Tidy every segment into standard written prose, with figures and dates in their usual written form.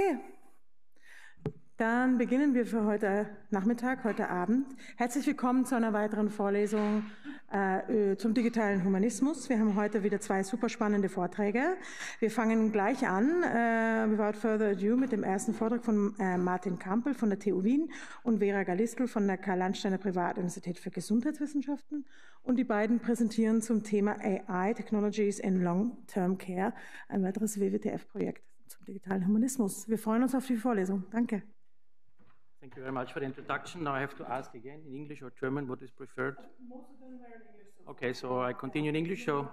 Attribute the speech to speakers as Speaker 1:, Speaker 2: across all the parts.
Speaker 1: Okay, dann beginnen wir für heute Nachmittag, heute Abend. Herzlich willkommen zu einer weiteren Vorlesung zum digitalen Humanismus. Wir haben heute wieder zwei super spannende Vorträge. Wir fangen gleich an, without further ado, mit dem ersten Vortrag von Martin Kampel von der TU Wien und Vera Galistl von der Karl-Landsteiner Privatuniversität für Gesundheitswissenschaften. Und die beiden präsentieren zum Thema AI, Technologies in Long-Term Care, ein weiteres WWTF-Projekt zum digitalen Humanismus. Wir freuen uns auf die Vorlesung. Danke.
Speaker 2: Thank you very much for the introduction. Now I have to ask again in English or German what is preferred.
Speaker 1: Most of them were in English.
Speaker 2: Okay, so I continue in English. So,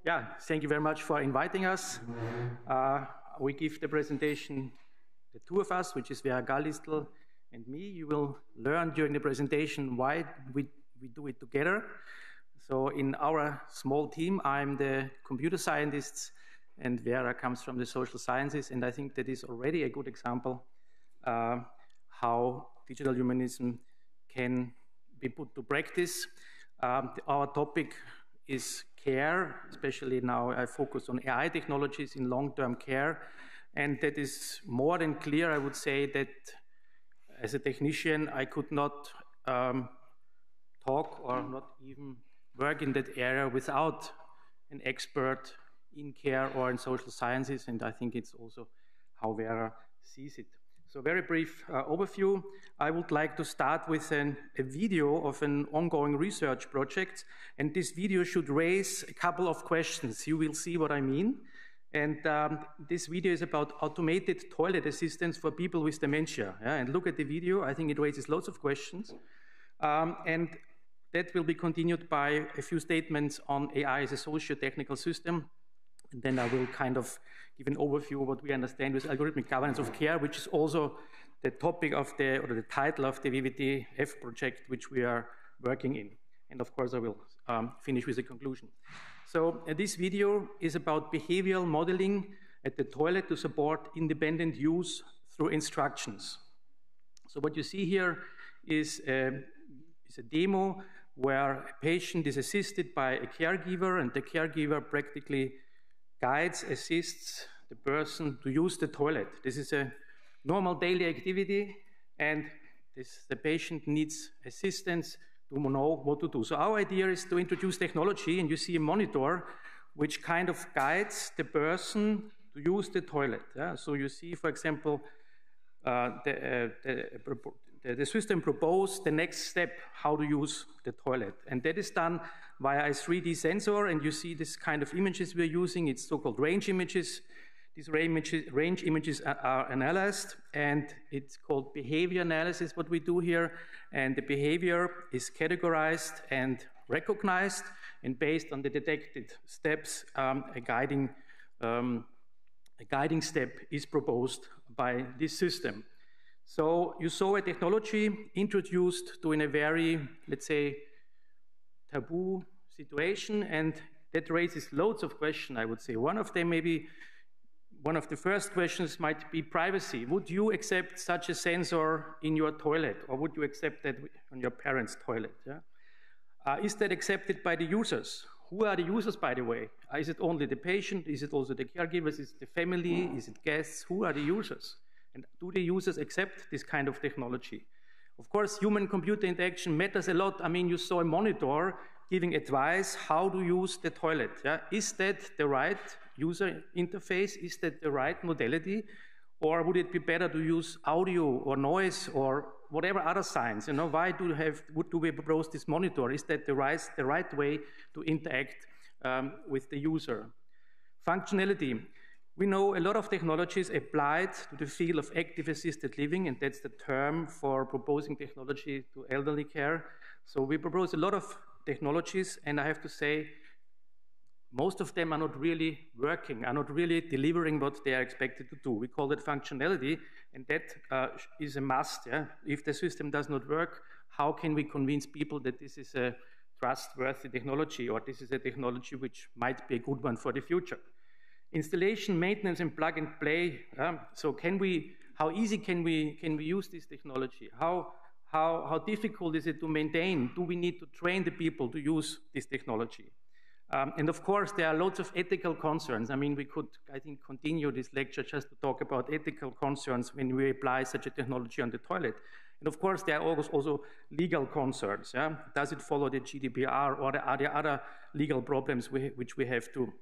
Speaker 2: yeah, thank you very much for inviting us. We give the presentation, the two of us, which is Vera Galistl and me. You will learn during the presentation why we do it together. So in our small team, I'm the computer scientist and Vera comes from the social sciences. And I think that is already a good example how digital humanism can be put to practice. Our topic is care, especially now I focus on AI technologies in long-term care. And that is more than clear. I would say that as a technician, I could not talk or not even work in that area without an expert in care or in social sciences. And I think it's also how Vera sees it. So very brief overview. I would like to start with a video of an ongoing research project. And this video should raise a couple of questions. You will see what I mean. And this video is about automated toilet assistance for people with dementia. Yeah? And look at the video. I think it raises lots of questions. And that will be continued by a few statements on AI as a socio-technical system. And then I will kind of give an overview of what we understand with algorithmic governance of care, which is also the topic of the title of the WWTF project, which we are working in. And of course, I will finish with a conclusion. So this video is about behavioral modeling at the toilet to support independent use through instructions. So what you see here is a demo where a patient is assisted by a caregiver, and the caregiver practically guides, assists the person to use the toilet. This is a normal daily activity, and the patient needs assistance to know what to do. So our idea is to introduce technology, and you see a monitor which kind of guides the person to use the toilet. Yeah? So you see, for example, the system proposed the next step, how to use the toilet. And that is done via a 3D sensor, and you see this kind of images we're using. It's so-called range images. These range images are analyzed, and it's called behavior analysis, what we do here. And the behavior is categorized and recognized, and based on the detected steps, a guiding step is proposed by this system. So you saw a technology introduced to in a very, let's say, taboo situation, and that raises loads of questions, I would say. One of them, maybe one of the first questions might be privacy. Would you accept such a sensor in your toilet, or would you accept that on your parents' toilet? Yeah? Is that accepted by the users? Who are the users, by the way? Is it only the patient? Is it also the caregivers? Is it the family? Is it guests? Who are the users? And do the users accept this kind of technology? Of course, human-computer interaction matters a lot. I mean, you saw a monitor giving advice how to use the toilet. Yeah? Is that the right user interface? Is that the right modality? Or would it be better to use audio or noise or whatever other signs? You know, why do we propose this monitor? Is that the right way to interact with the user? Functionality. We know a lot of technologies applied to the field of active assisted living, and that's the term for proposing technology to elderly care. So we propose a lot of technologies, and I have to say, most of them are not really working, are not really delivering what they are expected to do. We call it functionality, and that is a must. Yeah? If the system does not work, how can we convince people that this is a trustworthy technology, or this is a technology which might be a good one for the future? Installation, maintenance, and plug and play. So how easy can we use this technology? How difficult is it to maintain? Do we need to train the people to use this technology? And of course, there are lots of ethical concerns. I mean, we could, I think, continue this lecture just to talk about ethical concerns when we apply such a technology on the toilet. And of course, there are also legal concerns. Yeah? Does it follow the GDPR, or are there other legal problems which we have to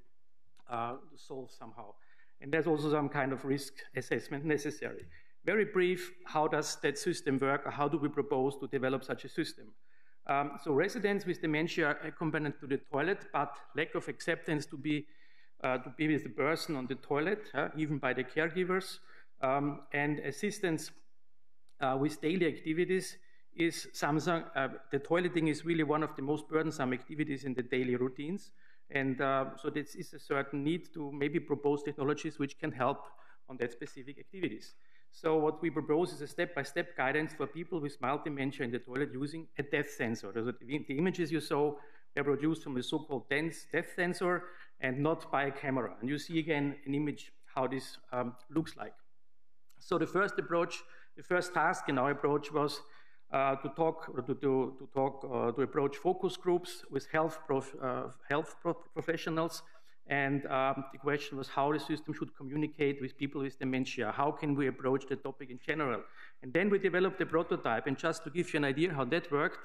Speaker 2: solve somehow? And there's also some kind of risk assessment necessary. Very brief, how does that system work, or how do we propose to develop such a system? So residents with dementia are accompanied to the toilet, but lack of acceptance to be with the person on the toilet, even by the caregivers, and assistance with daily activities is something. The toileting is really one of the most burdensome activities in the daily routines, and so this is a certain need to maybe propose technologies which can help on that specific activities. So what we propose is a step-by-step guidance for people with mild dementia in the toilet using a depth sensor. So the images you saw were produced from a so-called depth sensor and not by a camera. And you see again an image how this looks like. So the first task in our approach was to approach focus groups with health professionals. And the question was how the system should communicate with people with dementia. How can we approach the topic in general? And then we developed a prototype. And just to give you an idea how that worked,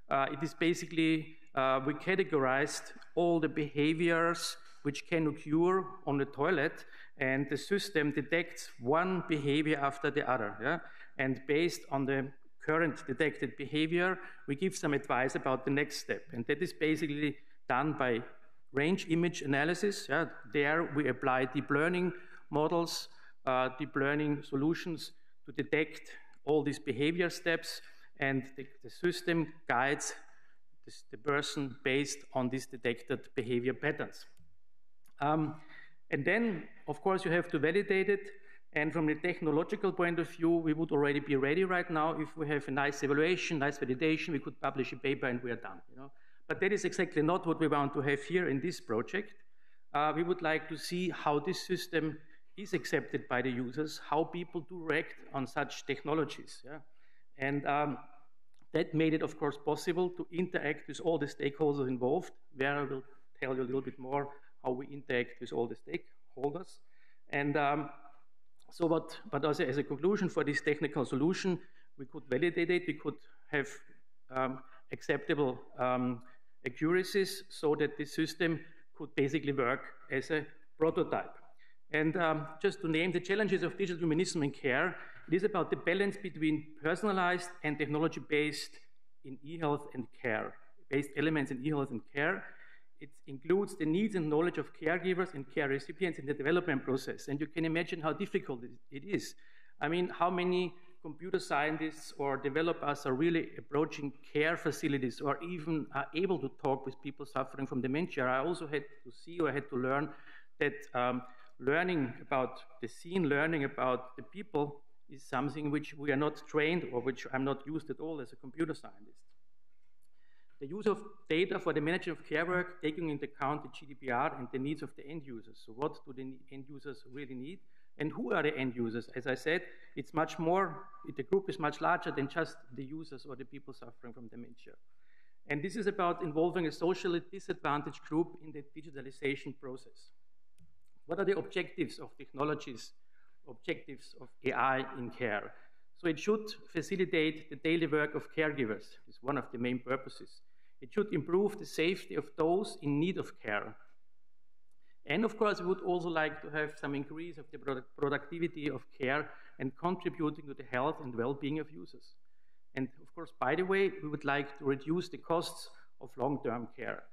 Speaker 2: it is basically, we categorized all the behaviors which can occur on the toilet, and the system detects one behavior after the other. Yeah? And based on the current detected behavior, we give some advice about the next step. And that is basically done by range image analysis. Yeah? There we apply deep learning models, deep learning solutions to detect all these behavior steps, and the system guides the person based on these detected behavior patterns. And then, of course, you have to validate it. And from the technological point of view, we would already be ready right now. If we have a nice evaluation, nice validation, we could publish a paper and we are done. You know? But that is exactly not what we want to have here in this project. We would like to see how this system is accepted by the users, how people do react on such technologies. Yeah? And that made it, of course, possible to interact with all the stakeholders involved. Vera will tell you a little bit more how we interact with all the stakeholders. And but as a conclusion for this technical solution, we could validate it, we could have acceptable accuracies so that the system could basically work as a prototype. And just to name the challenges of digital humanism in care, it is about the balance between personalized and technology-based in e-health and care, based elements in e-health and care. It includes the needs and knowledge of caregivers and care recipients in the development process. And you can imagine how difficult it is. I mean, how many computer scientists or developers are really approaching care facilities or even are able to talk with people suffering from dementia. I also had to see, or had to learn that learning about the scene, learning about the people is something which we are not trained, or which I'm not used at all as a computer scientist. The use of data for the management of care work, taking into account the GDPR and the needs of the end users. So what do the end users really need? And who are the end users? As I said, it's much more, the group is much larger than just the users or the people suffering from dementia. And this is about involving a socially disadvantaged group in the digitalization process. What are the objectives of technologies, objectives of AI in care? So it should facilitate the daily work of caregivers. It's one of the main purposes. It should improve the safety of those in need of care. And of course, we would also like to have some increase of the productivity of care and contributing to the health and well-being of users. And of course, by the way, we would like to reduce the costs of long-term care.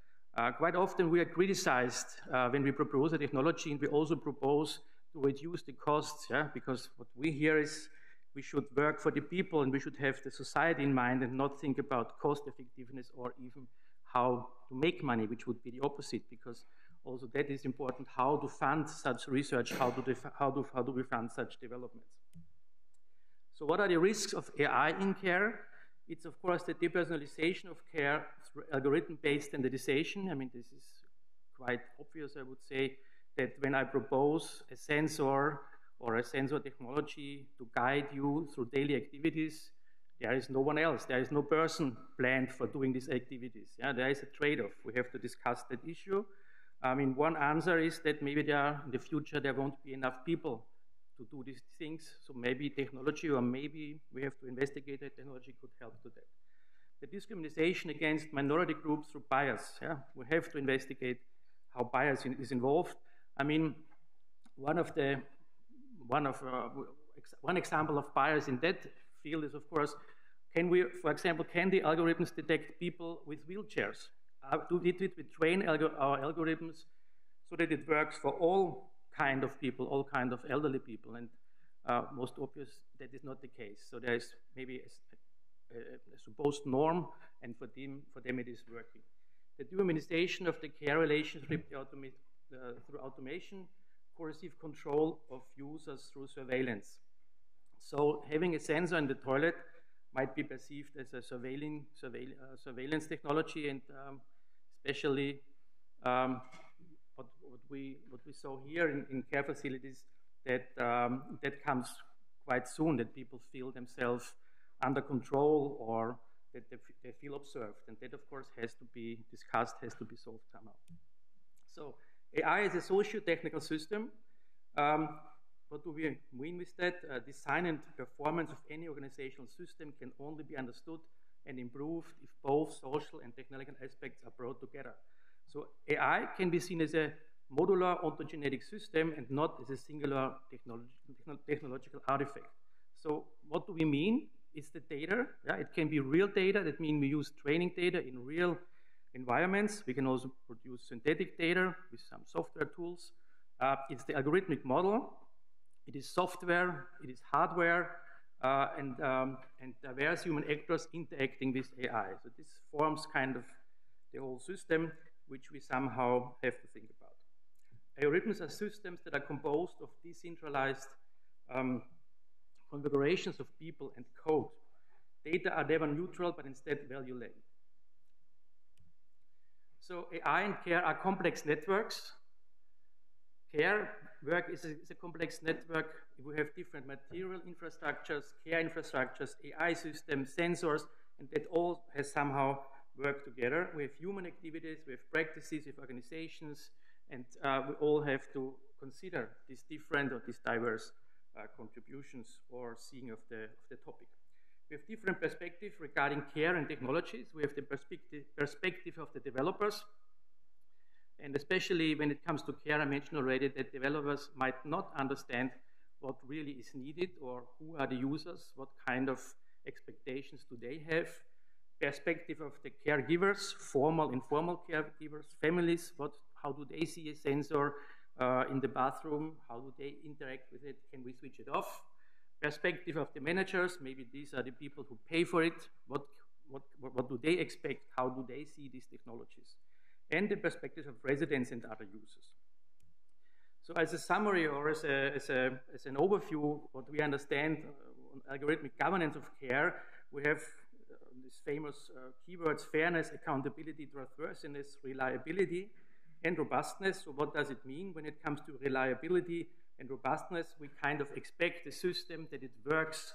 Speaker 2: Quite often we are criticized when we propose a technology, and we also propose to reduce the costs, yeah? Because what we hear is we should work for the people and we should have the society in mind and not think about cost effectiveness or even how to make money, which would be the opposite, because also that is important, how to fund such research, how do we fund such developments. So what are the risks of AI in care? It's of course the depersonalization of care through algorithm-based standardization. I mean, this is quite obvious, I would say, that when I propose a sensor or a sensor technology to guide you through daily activities, there is no one else. There is no person planned for doing these activities. Yeah, there is a trade-off. We have to discuss that issue. I mean, one answer is that maybe in the future there won't be enough people to do these things. So maybe technology, or maybe we have to investigate that technology could help to that. The discrimination against minority groups through bias. Yeah, we have to investigate how bias is involved. I mean, one example of bias in that field is, of course, for example, can the algorithms detect people with wheelchairs? Did we train our algorithms so that it works for all kind of people, all kind of elderly people? And most obvious, that is not the case. So there is maybe a supposed norm, and for them it is working. The dehumanization of the care relationship through automation, coercive control of users through surveillance. So having a sensor in the toilet might be perceived as a surveillance technology, and especially what we saw here in care facilities, that comes quite soon, that people feel themselves under control, or that they feel observed. And that, of course, has to be discussed, has to be solved somehow. So AI is a socio-technical system. What do we mean with that? Design and performance of any organizational system can only be understood and improved if both social and technical aspects are brought together. So AI can be seen as a modular ontogenetic system and not as a singular technological artifact. So what do we mean? It's the data. Yeah? It can be real data. That means we use training data in real environments. We can also produce synthetic data with some software tools. It's the algorithmic model. It is software. It is hardware. And various human actors interacting with AI. So this forms kind of the whole system, which we somehow have to think about. Algorithms are systems that are composed of decentralized configurations of people and code. Data are never neutral, but instead value-laden. So AI and care are complex networks. Care work is a complex network. We have different material infrastructures, care infrastructures, AI systems, sensors, and that all has somehow worked together. We have human activities, we have practices, we have organizations, and we all have to consider these different or these diverse contributions or seeing of the topic. We have different perspectives regarding care and technologies. We have the perspective of the developers, and especially when it comes to care, I mentioned already that developers might not understand what really is needed or who are the users, what kind of expectations do they have. Perspective of the caregivers, formal, informal caregivers, families, how do they see a sensor in the bathroom? How do they interact with it? Can we switch it off? Perspective of the managers, maybe these are the people who pay for it. What do they expect? How do they see these technologies? And the perspective of residents and other users. So as a summary or as an overview, what we understand on algorithmic governance of care, we have these famous keywords: fairness, accountability, trustworthiness, reliability, and robustness. So what does it mean when it comes to reliability and robustness? We kind of expect a system that it works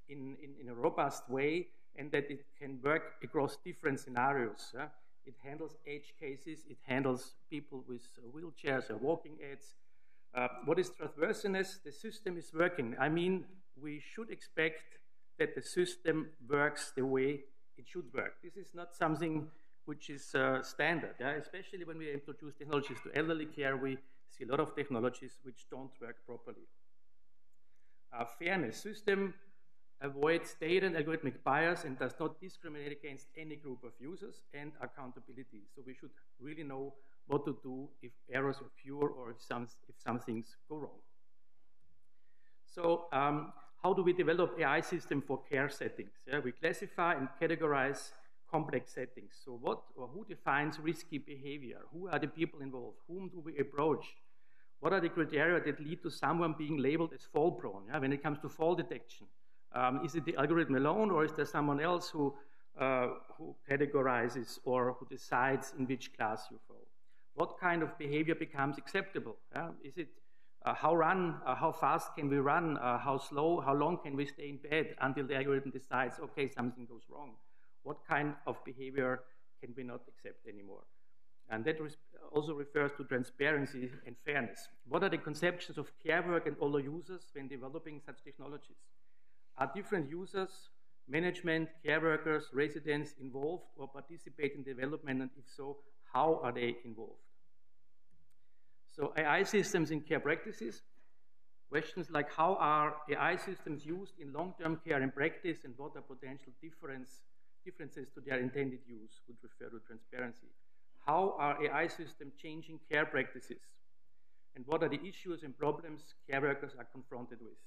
Speaker 2: in a robust way and that it can work across different scenarios. It handles edge cases, it handles people with wheelchairs or walking aids. What is trustworthiness? The system is working. I mean, we should expect that the system works the way it should work. This is not something which is standard, especially when we introduce technologies to elderly care. We see a lot of technologies which don't work properly. Fairness. System avoids data and algorithmic bias and does not discriminate against any group of users. And accountability. So we should really know what to do if errors occur or if some things go wrong. So how do we develop AI system for care settings? We classify and categorize complex settings. So what or who defines risky behavior? Who are the people involved? Whom do we approach? What are the criteria that lead to someone being labeled as fall prone? When it comes to fall detection, is it the algorithm alone, or is there someone else who categorizes or who decides in which class you fall? What kind of behavior becomes acceptable? Is it how fast can we run, how long can we stay in bed until the algorithm decides, okay, something goes wrong. What kind of behavior can we not accept anymore? And that also refers to transparency and fairness. What are the conceptions of care work and all the users when developing such technologies? Are different users, management, care workers, residents involved or participate in development, and if so, how are they involved? So AI systems in care practices. Questions like how are AI systems used in long-term care and practice, and what are potential differences to their intended use would refer to transparency. How are AI systems changing care practices? And what are the issues and problems care workers are confronted with,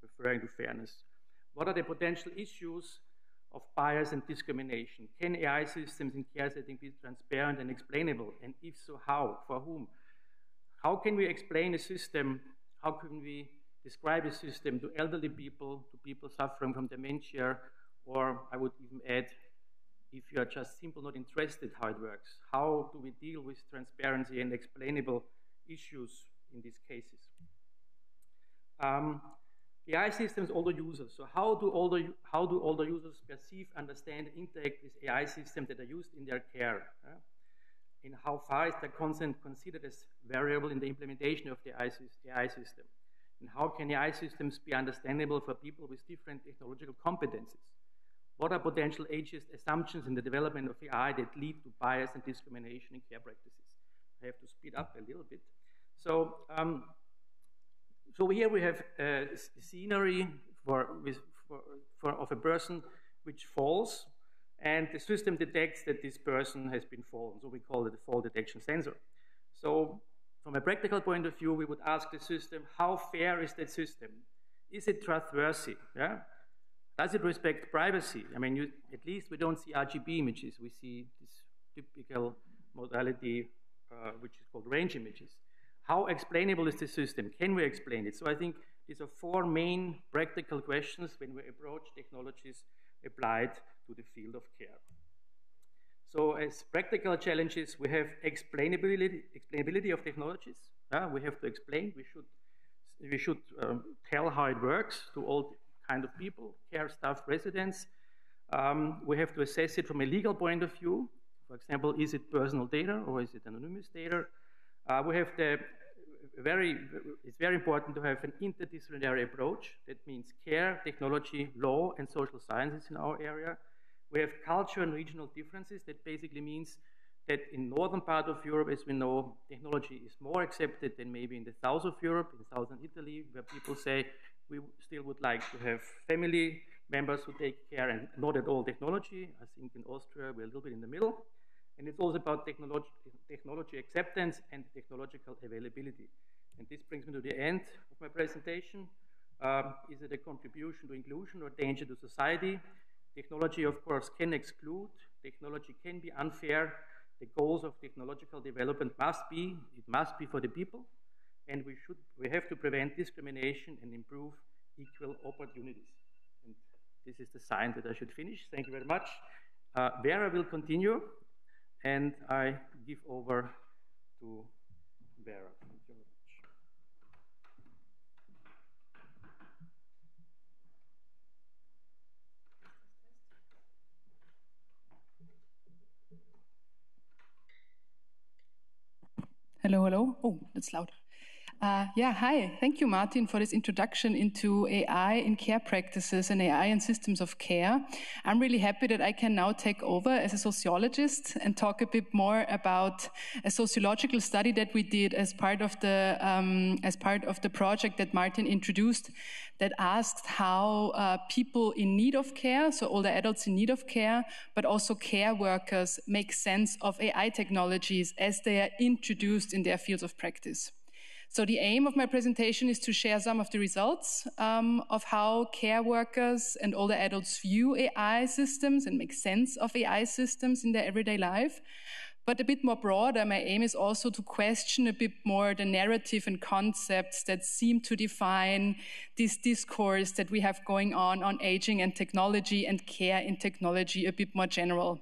Speaker 2: referring to fairness? What are the potential issues of bias and discrimination? Can AI systems in care settings be transparent and explainable? And if so, how? For whom? How can we explain a system? How can we describe a system to elderly people, to people suffering from dementia, or I would even add, if you are just simply not interested how it works? How do we deal with transparency and explainable issues in these cases? AI systems, all the users. So how do all the users perceive, understand, and interact with AI systems that are used in their care? And how far is their consent considered as variable in the implementation of the AI system? And how can AI systems be understandable for people with different technological competencies? What are potential ageist assumptions in the development of AI that lead to bias and discrimination in care practices? I have to speed up a little bit. So, so here we have a scenery of a person which falls, and the system detects that this person has been fallen. So we call it a fall detection sensor. So from a practical point of view, we would ask the system, how fair is that system? Is it trustworthy? Yeah? Does it respect privacy? I mean, at least we don't see RGB images. We see this typical modality, which is called range images. How explainable is the system? Can we explain it? So I think these are four main practical questions when we approach technologies applied to the field of care. So as practical challenges, we have explainability of technologies. We have to explain. We should tell how it works to all kind of people, care staff, residents. We have to assess it from a legal point of view. For example, is it personal data or is it anonymous data? It's very important to have an interdisciplinary approach. That means care, technology, law, and social sciences in our area. We have culture and regional differences. That basically means that in northern part of Europe, as we know, technology is more accepted than maybe in the south of Europe, in southern Italy, where people say we still would like to have family members who take care and not at all technology. I think in Austria, we're a little bit in the middle. And it's also about technology acceptance and technological availability. And this brings me to the end of my presentation. Is it a contribution to inclusion or danger to society? Technology, of course, can exclude. Technology can be unfair. The goals of technological development must be for the people. And we have to prevent discrimination and improve equal opportunities. And this is the sign that I should finish. Thank you very much. Vera will continue, and I give over to Vera. Thank you very much.
Speaker 3: Hello, hello. Oh, that's loud. Yeah, hi. Thank you, Martin, for this introduction into AI in care practices and AI in systems of care. I'm really happy that I can now take over as a sociologist and talk a bit more about a sociological study that we did as part of the project that Martin introduced, that asked how people in need of care, so older adults in need of care, but also care workers, make sense of AI technologies as they are introduced in their fields of practice. So the aim of my presentation is to share some of the results of how care workers and older adults view AI systems and make sense of AI systems in their everyday life. But a bit more broader, my aim is also to question a bit more the narrative and concepts that seem to define this discourse that we have going on aging and technology and care in technology a bit more general.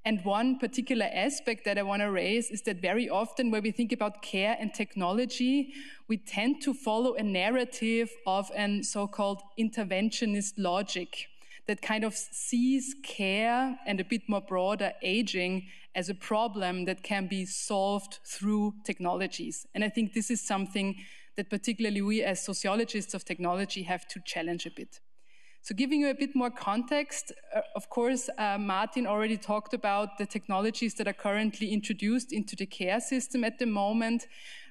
Speaker 3: And one particular aspect that I want to raise is that very often when we think about care and technology, we tend to follow a narrative of an so-called interventionist logic that kind of sees care and a bit more broader aging as a problem that can be solved through technologies. And I think this is something that particularly we as sociologists of technology have to challenge a bit. So giving you a bit more context, of course, Martin already talked about the technologies that are currently introduced into the care system at the moment.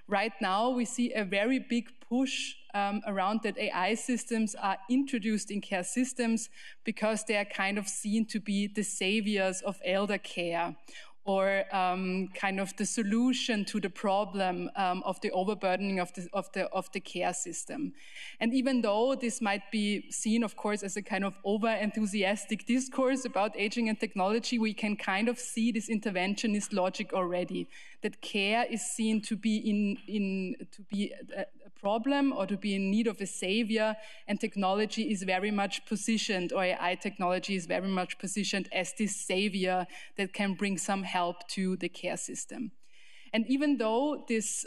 Speaker 3: Right now, we see a very big push around that AI systems are introduced in care systems because they are kind of seen to be the saviors of elder care, or kind of the solution to the problem of the overburdening of the care system. And even though this might be seen, of course, as a kind of over-enthusiastic discourse about aging and technology, we can kind of see this interventionist logic already, that care is seen to be a problem or to be in need of a savior, and technology is very much positioned, or AI technology is very much positioned as this savior that can bring some help to the care system. And even though this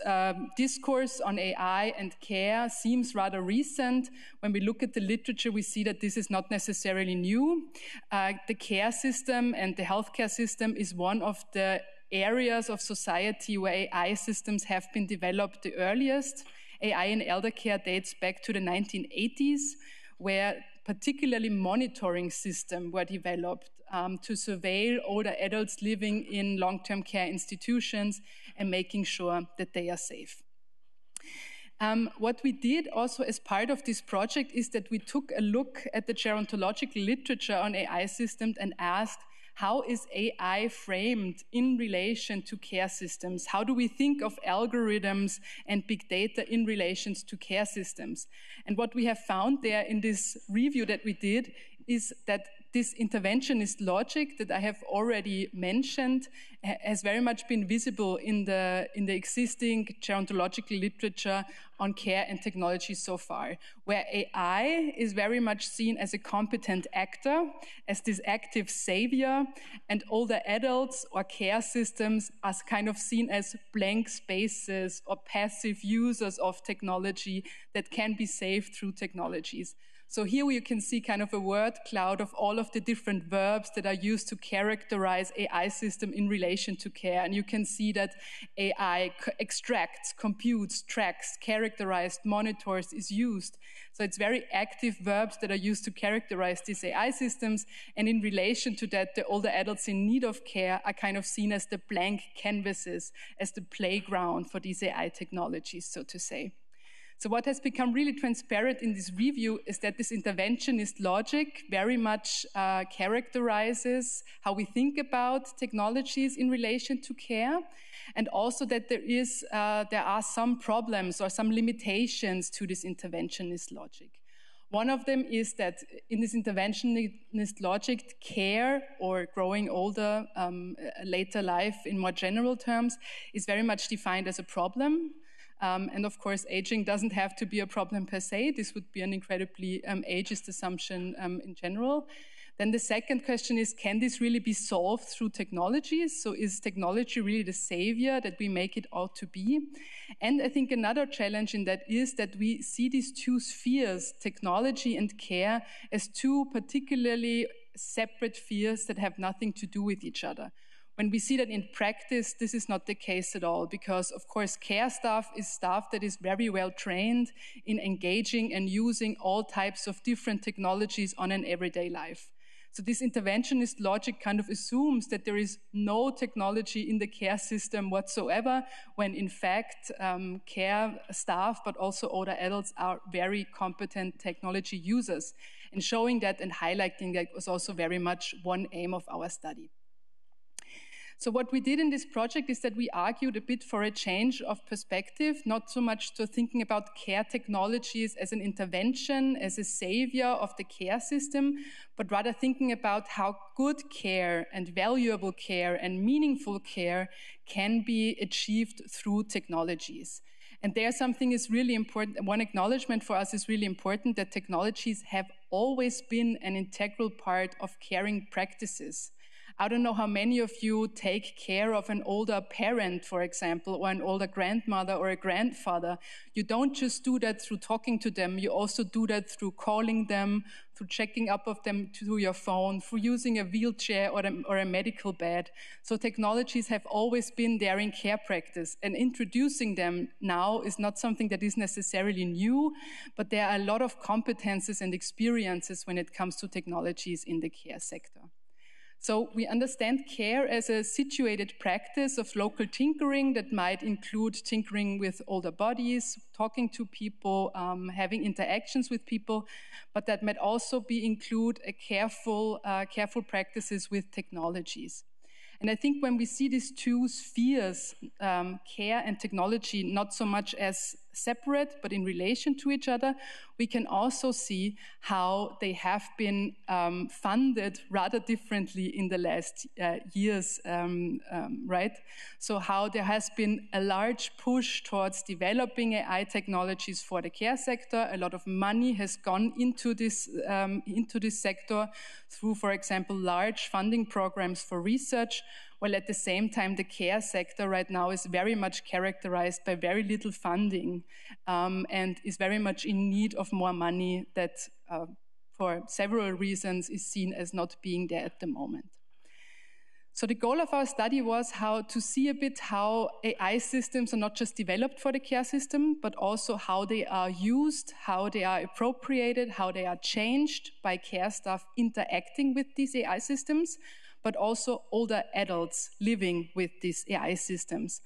Speaker 3: discourse on AI and care seems rather recent, when we look at the literature, we see that this is not necessarily new. The care system and the healthcare system is one of the areas of society where AI systems have been developed the earliest. AI in elder care dates back to the 1980s, where particularly monitoring systems were developed to surveil older adults living in long-term care institutions and making sure that they are safe. What we did also as part of this project is that we took a look at the gerontological literature on AI systems and asked, how is AI framed in relation to care systems? How do we think of algorithms and big data in relation to care systems? And what we have found there in this review that we did is that this interventionist logic that I have already mentioned has very much been visible in the existing gerontological literature on care and technology so far, where AI is very much seen as a competent actor, as this active savior, and older adults or care systems are kind of seen as blank spaces or passive users of technology that can be saved through technologies. So here you can see kind of a word cloud of all of the different verbs that are used to characterize AI system in relation to care. And you can see that AI extracts, computes, tracks, characterized, monitors is used. So it's very active verbs that are used to characterize these AI systems. And in relation to that, the older adults in need of care are kind of seen as the blank canvases, as the playground for these AI technologies, so to say. So what has become really transparent in this review is that this interventionist logic very much characterizes how we think about technologies in relation to care, and also that there are some problems or some limitations to this interventionist logic. One of them is that in this interventionist logic, care or growing older, later life in more general terms, is very much defined as a problem. And of course, aging doesn't have to be a problem per se. This would be an incredibly ageist assumption in general. Then the second question is, can this really be solved through technologies? So is technology really the savior that we make it out to be? And I think another challenge in that is that we see these two spheres, technology and care, as two particularly separate spheres that have nothing to do with each other. When we see that in practice, this is not the case at all, because of course care staff is staff that is very well trained in engaging and using all types of different technologies on an everyday life. So this interventionist logic kind of assumes that there is no technology in the care system whatsoever, when in fact care staff, but also older adults, are very competent technology users. And showing that and highlighting that was also very much one aim of our study. So what we did in this project is that we argued a bit for a change of perspective, not so much to thinking about care technologies as an intervention, as a savior of the care system, but rather thinking about how good care and valuable care and meaningful care can be achieved through technologies. And there something is really important. One acknowledgement for us is really important, that technologies have always been an integral part of caring practices. I don't know how many of you take care of an older parent, for example, or an older grandmother or a grandfather. You don't just do that through talking to them. You also do that through calling them, through checking up of them through your phone, through using a wheelchair or a medical bed. So technologies have always been there in care practice, and introducing them now is not something that is necessarily new, but there are a lot of competences and experiences when it comes to technologies in the care sector. So we understand care as a situated practice of local tinkering that might include tinkering with older bodies, talking to people, having interactions with people, but that might also include a careful practices with technologies. And I think when we see these two spheres, care and technology, not so much as separate, but in relation to each other, we can also see how they have been funded rather differently in the last years, right? So how there has been a large push towards developing AI technologies for the care sector. A lot of money has gone into this sector through, for example, large funding programs for research, while at the same time the care sector right now is very much characterized by very little funding and is very much in need of more money that for several reasons is seen as not being there at the moment. So the goal of our study was how to see a bit how AI systems are not just developed for the care system, but also how they are used, how they are appropriated, how they are changed by care staff interacting with these AI systems, but also older adults living with these AI systems.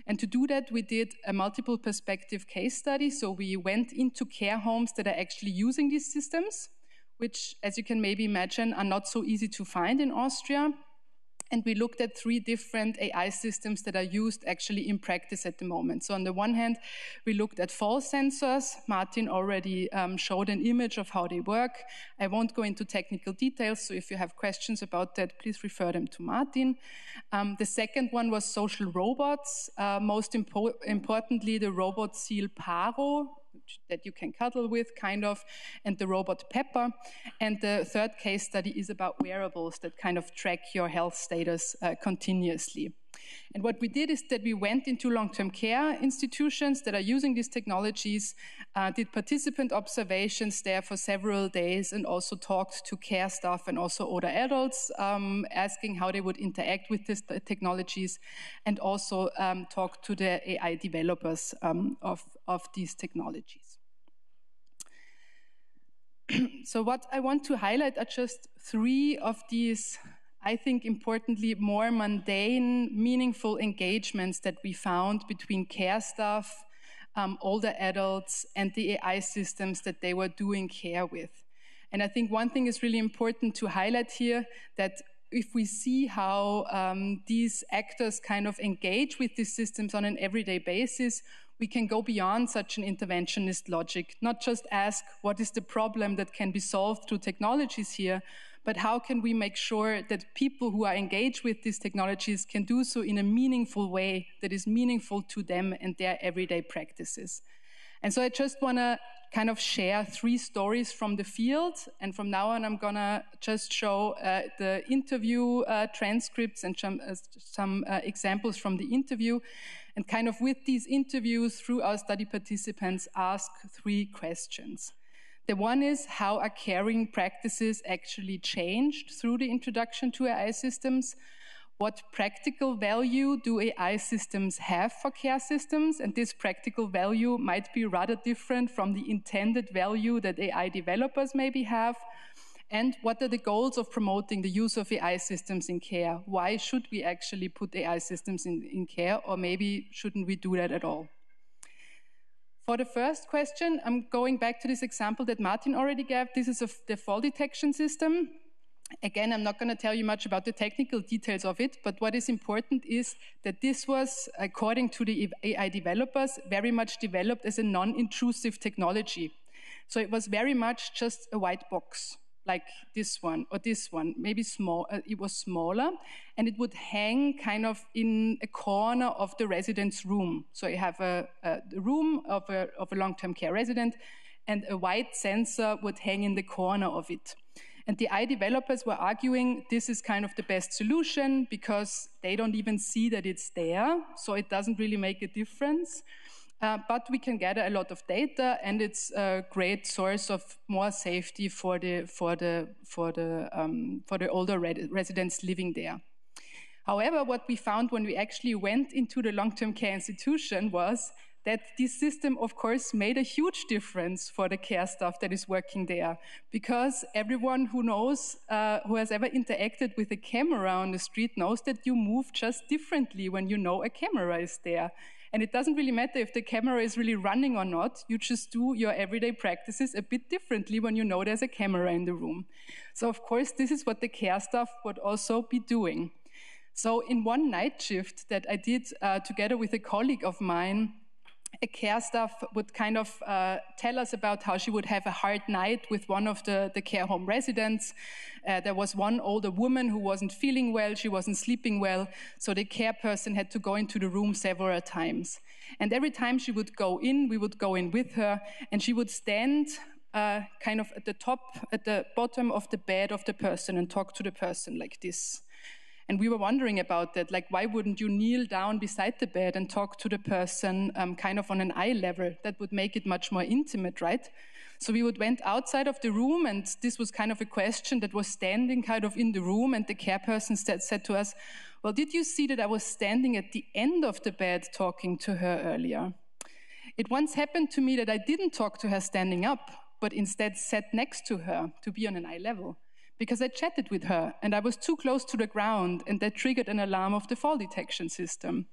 Speaker 3: And to do that, we did a multiple perspective case study. So we went into care homes that are actually using these systems, which, as you can maybe imagine, are not so easy to find in Austria. And we looked at 3 different AI systems that are used actually in practice at the moment. So on the one hand, we looked at fall sensors. Martin already showed an image of how they work. I won't go into technical details, so if you have questions about that, please refer them to Martin. The second one was social robots. Most importantly, the robot seal Paro, that you can cuddle with, kind of, and the robot Pepper. And the third case study is about wearables that kind of track your health status continuously. And what we did is that we went into long-term care institutions that are using these technologies, did participant observations there for several days, and also talked to care staff and also older adults, asking how they would interact with these technologies, and also talked to the AI developers of these technologies. So what I want to highlight are just 3 of these, I think importantly, more mundane, meaningful engagements that we found between care staff, older adults, and the AI systems that they were doing care with. And I think one thing is really important to highlight here, that if we see how these actors kind of engage with these systems on an everyday basis, we can go beyond such an interventionist logic, not just ask what is the problem that can be solved through technologies here, but how can we make sure that people who are engaged with these technologies can do so in a meaningful way that is meaningful to them and their everyday practices. And so I just want to kind of share 3 stories from the field. And from now on, I'm going to just show the interview transcripts and some examples from the interview. And kind of with these interviews, through our study participants, ask 3 questions. The one is, how are caring practices actually changed through the introduction to AI systems? What practical value do AI systems have for care systems? And this practical value might be rather different from the intended value that AI developers maybe have. And what are the goals of promoting the use of AI systems in care? Why should we actually put AI systems in care? Or maybe shouldn't we do that at all? For the first question, I'm going back to this example that Martin already gave. This is the fall detection system. Again, I'm not going to tell you much about the technical details of it, but what is important is that this was, according to the AI developers, very much developed as a non-intrusive technology. So it was very much just a white box, like this one or this one, maybe small. It was smaller, and it would hang kind of in a corner of the resident's room. So you have the room of a long-term care resident, and a white sensor would hang in the corner of it. And the AI developers were arguing this is kind of the best solution because they don't even see that it's there, so it doesn't really make a difference. But we can gather a lot of data, and it's a great source of more safety for the older residents living there. However, what we found when we actually went into the long-term care institution was that this system, of course, made a huge difference for the care staff that is working there, because everyone who knows, who has ever interacted with a camera on the street knows that you move just differently when you know a camera is there. And it doesn't really matter if the camera is really running or not, you just do your everyday practices a bit differently when you know there's a camera in the room. So of course, this is what the care staff would also be doing. So in one night shift that I did together with a colleague of mine, a care staff would kind of tell us about how she would have a hard night with one of the care home residents. There was one older woman who wasn't feeling well, she wasn't sleeping well, so the care person had to go into the room several times. And every time she would go in, we would go in with her, and she would stand kind of at the bottom of the bed of the person and talk to the person like this. And we were wondering about that, like, why wouldn't you kneel down beside the bed and talk to the person kind of on an eye level? That would make it much more intimate, right? So we went outside of the room, and this was kind of a question that was standing kind of in the room, and the care person said to us, well, did you see that I was standing at the end of the bed talking to her earlier? It once happened to me that I didn't talk to her standing up, but instead sat next to her to be on an eye level, because I chatted with her and I was too close to the ground, and that triggered an alarm of the fall detection system.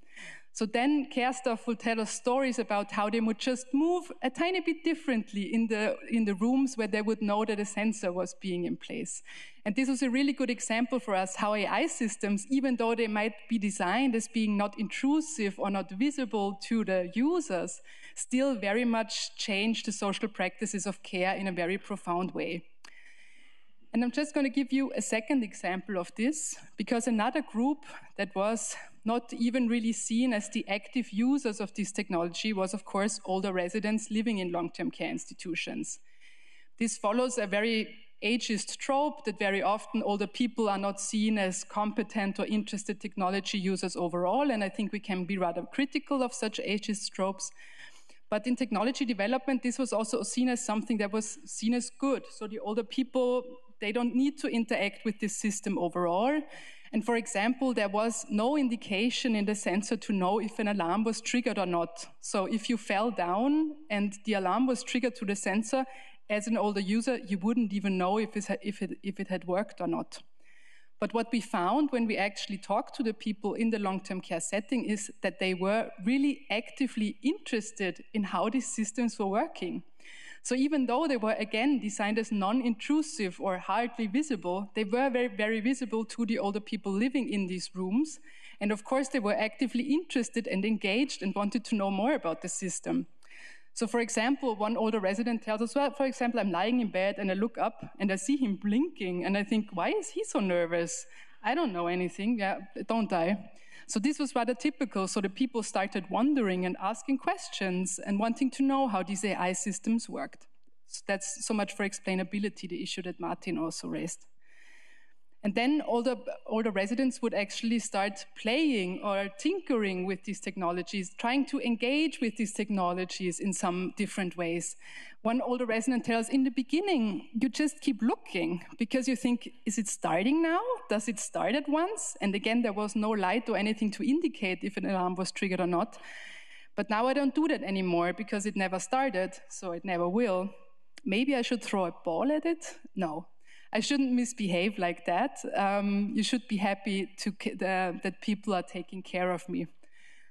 Speaker 3: So then care staff will tell us stories about how they would just move a tiny bit differently in the rooms where they would know that a sensor was being in place. And this was a really good example for us how AI systems, even though they might be designed as being not intrusive or not visible to the users, still very much change the social practices of care in a very profound way. And I'm just going to give you a second example of this, because another group that was not even really seen as the active users of this technology was, of course, older residents living in long-term care institutions. This follows a very ageist trope that very often older people are not seen as competent or interested technology users overall, and I think we can be rather critical of such ageist tropes. But in technology development, this was also seen as something that was seen as good. So the older people, they don't need to interact with this system overall. And for example, there was no indication in the sensor to know if an alarm was triggered or not. So if you fell down and the alarm was triggered to the sensor, as an older user, you wouldn't even know if it had worked or not. But what we found when we actually talked to the people in the long-term care setting is that they were really actively interested in how these systems were working. So even though they were, again, designed as non-intrusive or hardly visible, they were very, very visible to the older people living in these rooms. And of course, they were actively interested and engaged and wanted to know more about the system. So for example, one older resident tells us, well, for example, I'm lying in bed and I look up and I see him blinking and I think, why is he so nervous? I don't know anything, yeah, don't I? So this was rather typical. So the people started wondering and asking questions and wanting to know how these AI systems worked. So that's so much for explainability, the issue that Martin also raised. And then older residents would actually start playing or tinkering with these technologies, trying to engage with these technologies in some different ways. One older resident tells, in the beginning, you just keep looking because you think, is it starting now? Does it start at once? And again, there was no light or anything to indicate if an alarm was triggered or not. But now I don't do that anymore because it never started, so it never will. Maybe I should throw a ball at it? No. I shouldn't misbehave like that. You should be happy that people are taking care of me.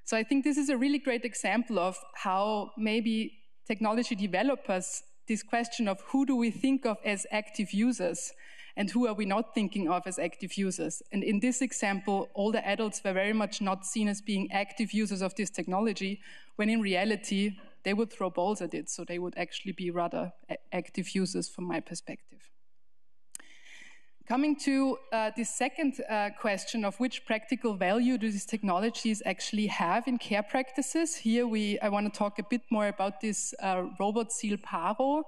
Speaker 3: So I think this is a really great example of how maybe technology developers, this question of who do we think of as active users and who are we not thinking of as active users. And in this example, older adults were very much not seen as being active users of this technology, when in reality, they would throw balls at it. So they would actually be rather active users from my perspective. Coming to the second question of which practical value do these technologies actually have in care practices. Here I want to talk a bit more about this robot seal Paro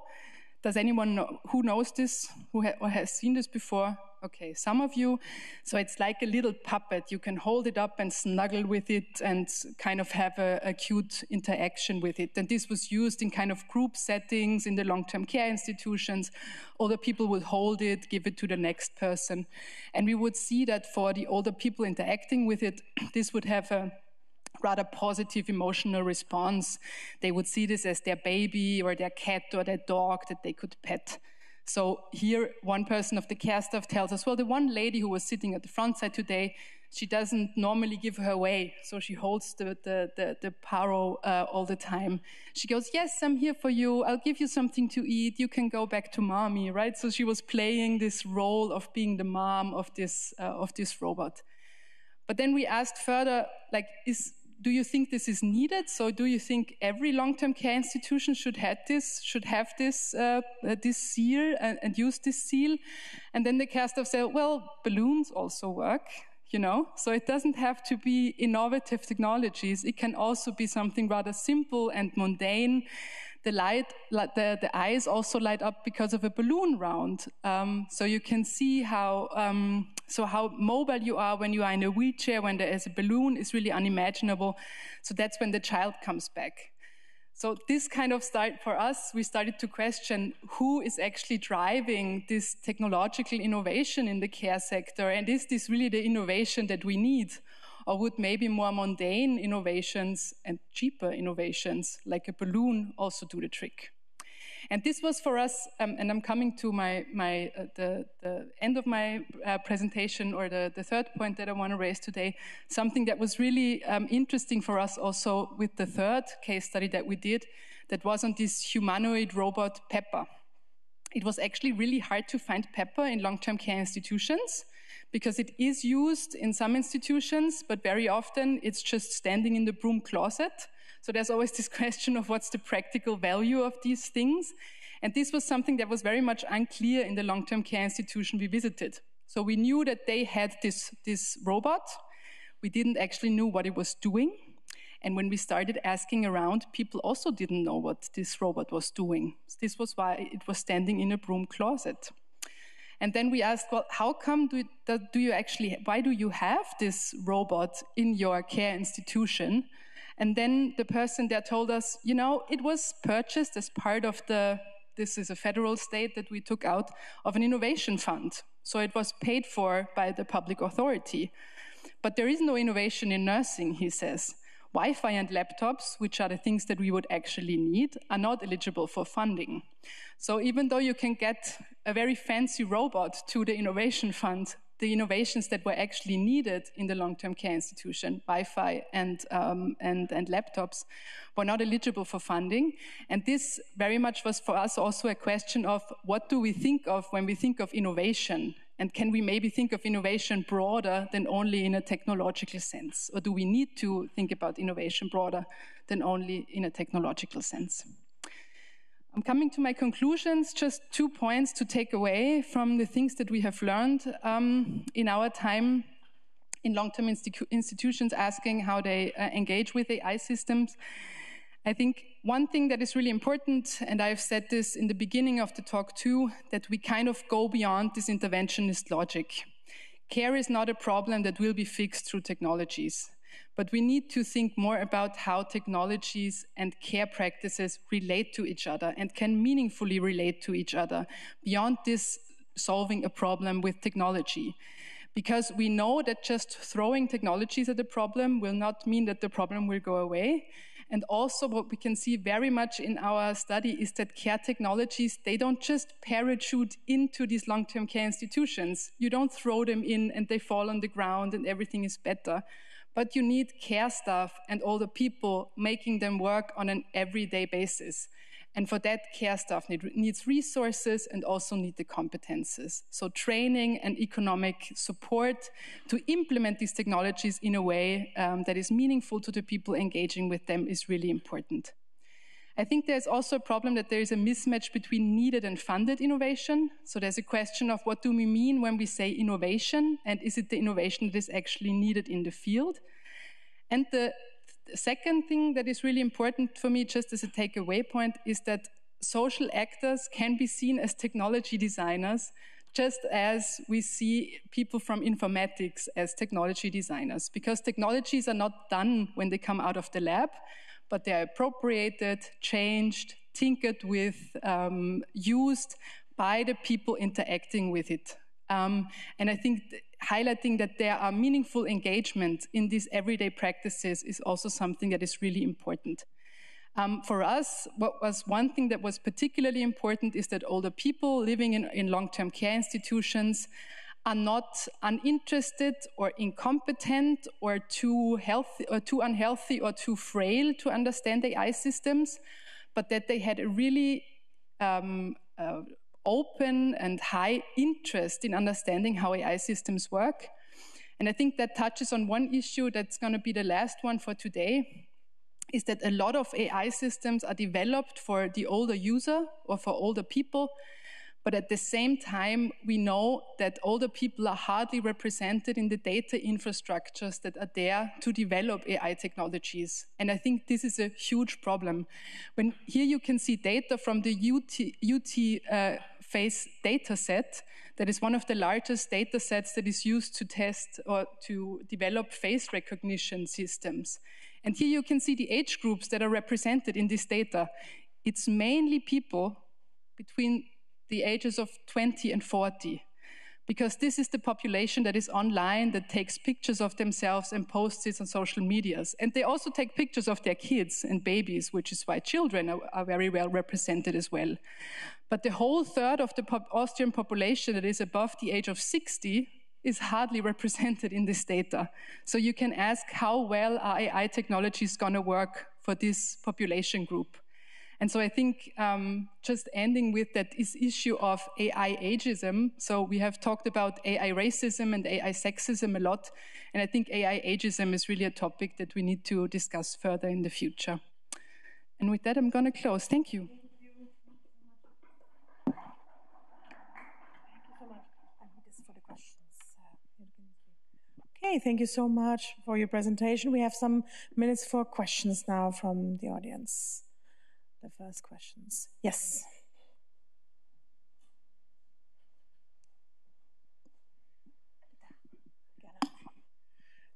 Speaker 3: Does anyone know, who knows this, or has seen this before? Okay, some of you. So it's like a little puppet. You can hold it up and snuggle with it and kind of have a cute interaction with it. And this was used in kind of group settings in the long-term care institutions. Older people would hold it, give it to the next person. And we would see that for the older people interacting with it, this would have a rather positive emotional response. They would see this as their baby or their cat or their dog that they could pet. So here, one person of the care staff tells us, well, the one lady who was sitting at the front side today, she doesn't normally give her away, so she holds the paro all the time. She goes, yes, I'm here for you. I'll give you something to eat. You can go back to mommy, right? So she was playing this role of being the mom of this robot. But then we asked further, like, do you think this is needed? So do you think every long-term care institution should have this seal and use this seal? And then the care staff said, well, balloons also work, you know? So it doesn't have to be innovative technologies. It can also be something rather simple and mundane. The eyes also light up because of a balloon round. So you can see how mobile you are when you are in a wheelchair, when there is a balloon, is really unimaginable. So that's when the child comes back. So this kind of for us, we started to question who is actually driving this technological innovation in the care sector, and is this really the innovation that we need? Or would maybe more mundane innovations and cheaper innovations, like a balloon, also do the trick? And this was for us, and I'm coming to the end of my presentation, or the third point that I want to raise today, something that was really interesting for us also with the third case study that we did, that was on this humanoid robot Pepper. It was actually really hard to find Pepper in long-term care institutions, because it is used in some institutions, but very often it's just standing in the broom closet. So there's always this question of what's the practical value of these things. And this was something that was very much unclear in the long-term care institution we visited. So we knew that they had this robot. We didn't actually know what it was doing. And when we started asking around, people also didn't know what this robot was doing. This was why it was standing in a broom closet. And then we asked, well, how come why do you have this robot in your care institution? And then the person there told us, you know, it was purchased as part of this is a federal state that we took out of an innovation fund. So it was paid for by the public authority. But there is no innovation in nursing, he says. Wi-Fi and laptops, which are the things that we would actually need, are not eligible for funding. So even though you can get a very fancy robot to the innovation fund, the innovations that were actually needed in the long-term care institution, Wi-Fi and laptops, were not eligible for funding. And this very much was for us also a question of what do we think of when we think of innovation? And can we maybe think of innovation broader than only in a technological sense? Or do we need to think about innovation broader than only in a technological sense? I'm coming to my conclusions, just 2 points to take away from the things that we have learned in our time in long-term institutions, asking how they engage with AI systems. I think one thing that is really important, and I've said this in the beginning of the talk too, that we kind of go beyond this interventionist logic. Care is not a problem that will be fixed through technologies. But we need to think more about how technologies and care practices relate to each other and can meaningfully relate to each other beyond this solving a problem with technology. Because we know that just throwing technologies at the problem will not mean that the problem will go away. And also what we can see very much in our study is that care technologies, they don't just parachute into these long-term care institutions. You don't throw them in and they fall on the ground and everything is better. But you need care staff and older people making them work on an everyday basis. And for that, care staff needs resources and also need the competences. So training and economic support to implement these technologies in a way that is meaningful to the people engaging with them is really important. I think there's also a problem that there is a mismatch between needed and funded innovation. So there's a question of what do we mean when we say innovation, and is it the innovation that is actually needed in the field? And the second thing that is really important for me, just as a takeaway point, is that social actors can be seen as technology designers, just as we see people from informatics as technology designers, because technologies are not done when they come out of the lab, but they are appropriated, changed, tinkered with, used by the people interacting with it. And I think highlighting that there are meaningful engagement in these everyday practices is also something that is really important. For us, what was one thing that was particularly important is that older people living in long-term care institutions are not uninterested or incompetent or too healthy or too unhealthy or too frail to understand AI systems, but that they had a really open and high interest in understanding how AI systems work. And I think that touches on one issue that's going to be the last one for today, is that a lot of AI systems are developed for the older user or for older people, but at the same time, we know that older people are hardly represented in the data infrastructures that are there to develop AI technologies. And I think this is a huge problem. When here you can see data from the UT face data set, that is one of the largest data sets that is used to test or to develop face recognition systems. And here you can see the age groups that are represented in this data. It's mainly people between the ages of 20 and 40, because this is the population that is online, that takes pictures of themselves and posts it on social medias. And they also take pictures of their kids and babies, which is why children are very well represented as well. But the whole third of the Austrian population that is above the age of 60 is hardly represented in this data. So you can ask how well are AI technologies going to work for this population group. And so I think just ending with that this issue of AI ageism. So we have talked about AI racism and AI sexism a lot. And I think AI ageism is really a topic that we need to discuss further in the future. And with that, I'm going to close. Thank you.
Speaker 1: Okay, thank you so much for your presentation. We have some minutes for questions now from the audience. The first questions. Yes.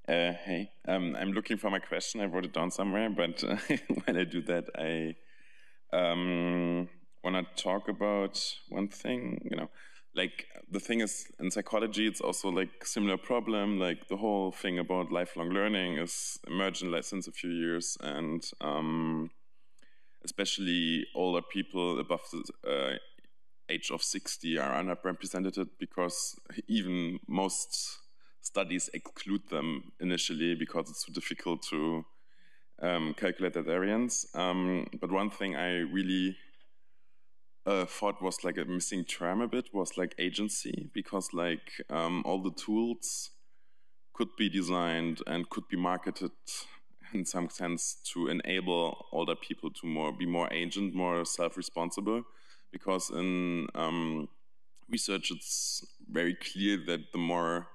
Speaker 4: Hey, I'm looking for my question. I wrote it down somewhere, but when I do that, I want to talk about one thing, like the thing is in psychology, it's also like similar problem, like the whole thing about lifelong learning is emergent since a few years, and especially older people above the age of 60 are underrepresented because even most studies exclude them initially because it's too difficult to calculate that variance. But one thing I really thought was like a missing term a bit was like agency, because like all the tools could be designed and could be marketed in some sense to enable older people to be more agent, more self-responsible, because in research it's very clear that the more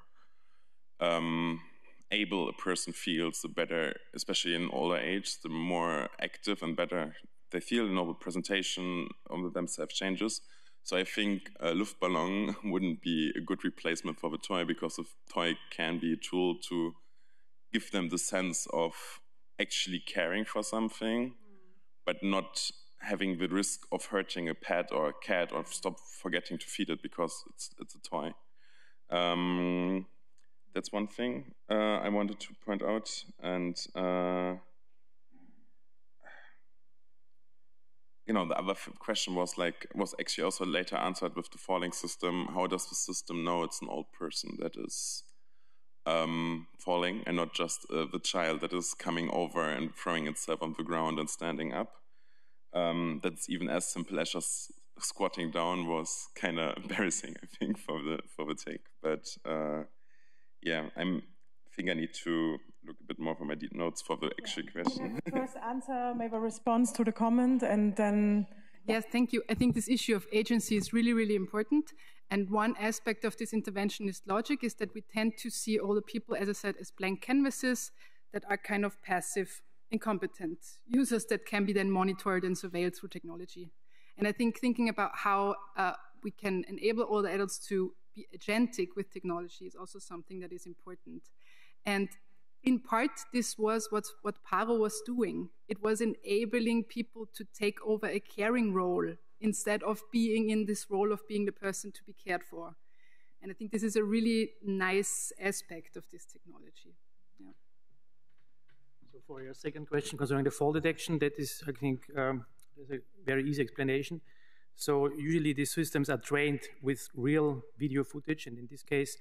Speaker 4: able a person feels, the better, especially in older age, the more active and better they feel, the presentation of themselves changes. So I think a Luftballon wouldn't be a good replacement for the toy, because the toy can be a tool to give them the sense of actually caring for something, but not having the risk of hurting a pet or a cat or stop forgetting to feed it because it's a toy. That's one thing I wanted to point out. And the other question was actually also later answered with the falling system. How does the system know it's an old person that is falling and not just the child that is coming over and throwing itself on the ground and standing up? That's even as simple as just squatting down was kind of embarrassing, I think, for the take. But yeah, I think I need to look a bit more for my notes for the actual question.
Speaker 1: First answer, maybe a response to the comment, and then...
Speaker 3: Yes, thank you. I think this issue of agency is really, really important. And one aspect of this interventionist logic is that we tend to see all the people, as I said, as blank canvases that are kind of passive, incompetent users that can be then monitored and surveilled through technology. And I think thinking about how we can enable all the adults to be agentic with technology is also something that is important. And in part, this was what Paro was doing. It was enabling people to take over a caring role instead of being in this role of being the person to be cared for. And I think this is a really nice aspect of this technology. Yeah.
Speaker 2: So for your second question concerning the fall detection, that is, I think, there's a very easy explanation. So usually these systems are trained with real video footage, and in this case,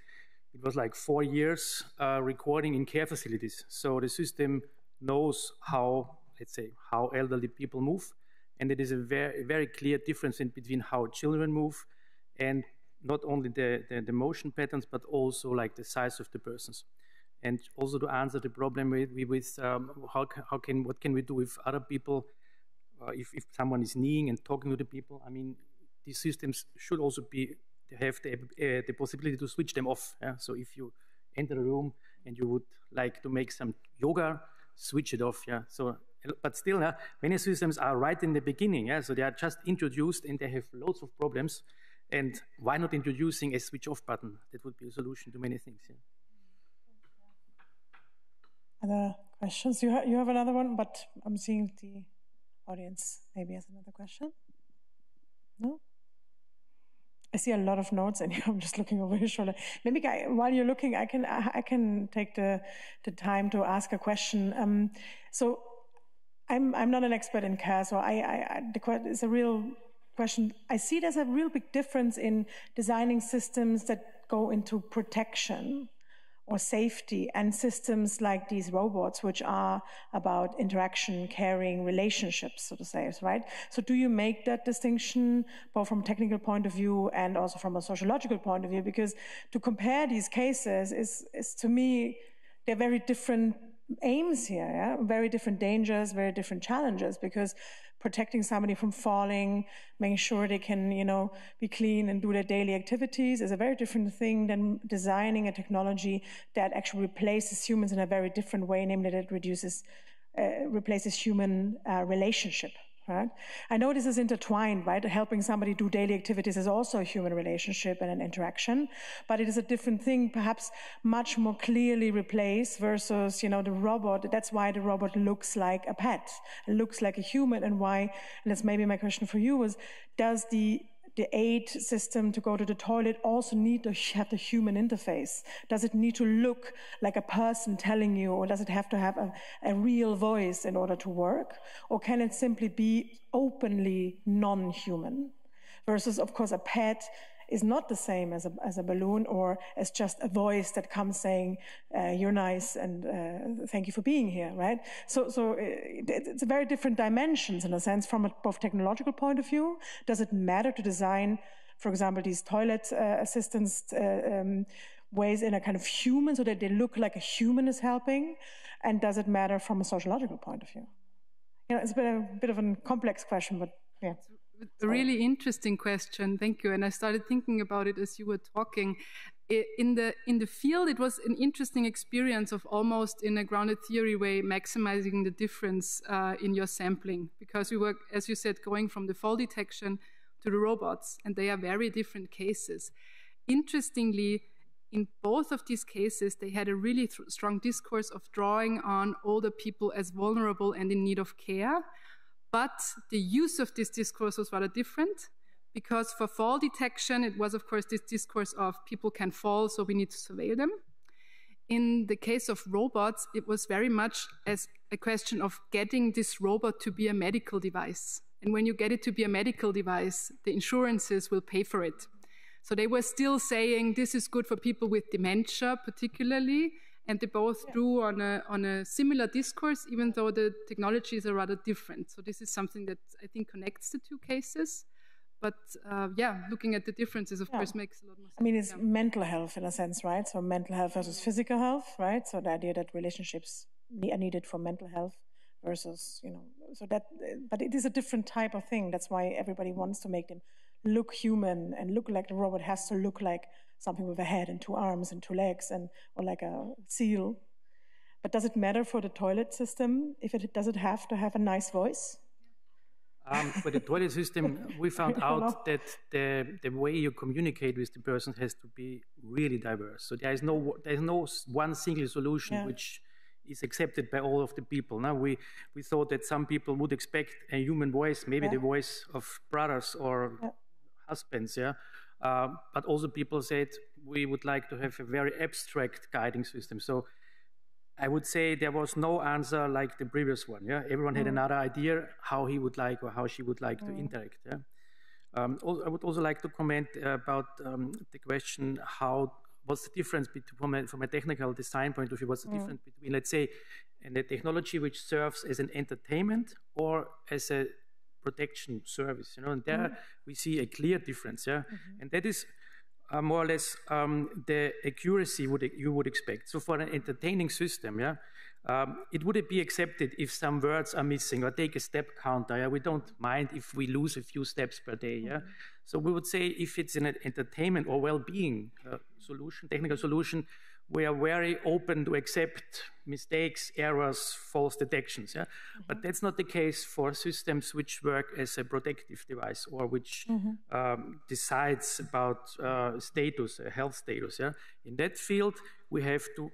Speaker 2: it was like 4 years recording in care facilities. So the system knows how, let's say, how elderly people move, and it is a very clear difference in between how children move, and not only the motion patterns, but also like the size of the persons. And also to answer the problem with what can we do with other people if someone is kneeling and talking to the people. I mean, these systems should also have the possibility to switch them off. Yeah? So if you enter a room and you would like to make some yoga, switch it off. Yeah. So, but still, many systems are right in the beginning. Yeah. So they are just introduced and they have loads of problems. And why not introducing a switch off button? That would be a solution to many things. Yeah.
Speaker 1: Other questions? You have another one, but I'm seeing the audience maybe has another question. No? I see a lot of notes, and I'm just looking over your shoulder. Maybe while you're looking, I can take the time to ask a question. So I'm not an expert in care, so it's a real question. I see there's a real big difference in designing systems that go into protection or safety and systems like these robots, which are about interaction, caring, relationships, so to say, right? So do you make that distinction both from a technical point of view and also from a sociological point of view? Because to compare these cases is to me, they're very different aims here, yeah? Very different dangers, very different challenges, because protecting somebody from falling, making sure they can, be clean and do their daily activities is a very different thing than designing a technology that actually replaces humans in a very different way, namely that it replaces human relationship. Right? I know this is intertwined, right? Helping somebody do daily activities is also a human relationship and an interaction, but it is a different thing, perhaps much more clearly replaced versus, the robot. That's why the robot looks like a pet, looks like a human, and why, and that's maybe my question for you, was, does the aid system to go to the toilet also need to have the human interface? Does it need to look like a person telling you, or does it have to have a real voice in order to work? Or can it simply be openly non-human? Versus, of course, a pet is not the same as a balloon or as just a voice that comes saying, you're nice and thank you for being here, right? So it's very different dimensions in a sense from a both technological point of view. Does it matter to design, for example, these toilet assistance ways in a kind of human so that they look like a human is helping? And does it matter from a sociological point of view? It's been a bit of a complex question, but yeah.
Speaker 3: A really interesting question, thank you. And I started thinking about it as you were talking. In the field, it was an interesting experience of almost in a grounded theory way, maximizing the difference in your sampling. Because we were, as you said, going from the fall detection to the robots, and they are very different cases. Interestingly, in both of these cases, they had a really strong discourse of drawing on older people as vulnerable and in need of care. But the use of this discourse was rather different, because for fall detection, it was, of course, this discourse of people can fall, so we need to surveil them. In the case of robots, it was very much as a question of getting this robot to be a medical device. And when you get it to be a medical device, the insurances will pay for it. So they were still saying this is good for people with dementia, particularly. And they both drew on a similar discourse, even though the technologies are rather different. So this is something that I think connects the two cases. But looking at the differences, of course, makes a lot more sense.
Speaker 1: I mean, it's mental health in a sense, right? So mental health versus physical health, right? So the idea that relationships are needed for mental health versus, but it is a different type of thing. That's why everybody wants to make them look human and look like the robot has to look like something with a head and 2 arms and 2 legs or like a seal. But does it matter for the toilet system? Does it have to have a nice voice?
Speaker 2: For the toilet system, we found out that the way you communicate with the person has to be really diverse. So there is no one single solution which is accepted by all of the people. Now we thought that some people would expect a human voice, maybe the voice of brothers or husbands, but also people said we would like to have a very abstract guiding system. So I would say there was no answer like the previous one. Everyone had another idea how he would like or how she would like to interact. I would also like to comment about the question what's the difference between, from a technical design point of view, what's the difference between, let's say, a technology which serves as an entertainment or as a protection service, and there we see a clear difference, and that is more or less the accuracy you would expect. So for an entertaining system, it wouldn't be accepted if some words are missing or take a step counter. We don't mind if we lose a few steps per day. So we would say if it's an entertainment or well-being solution, technical solution, we are very open to accept mistakes, errors, false detections. But that's not the case for systems which work as a protective device or which decides about status, health status. In that field, we have to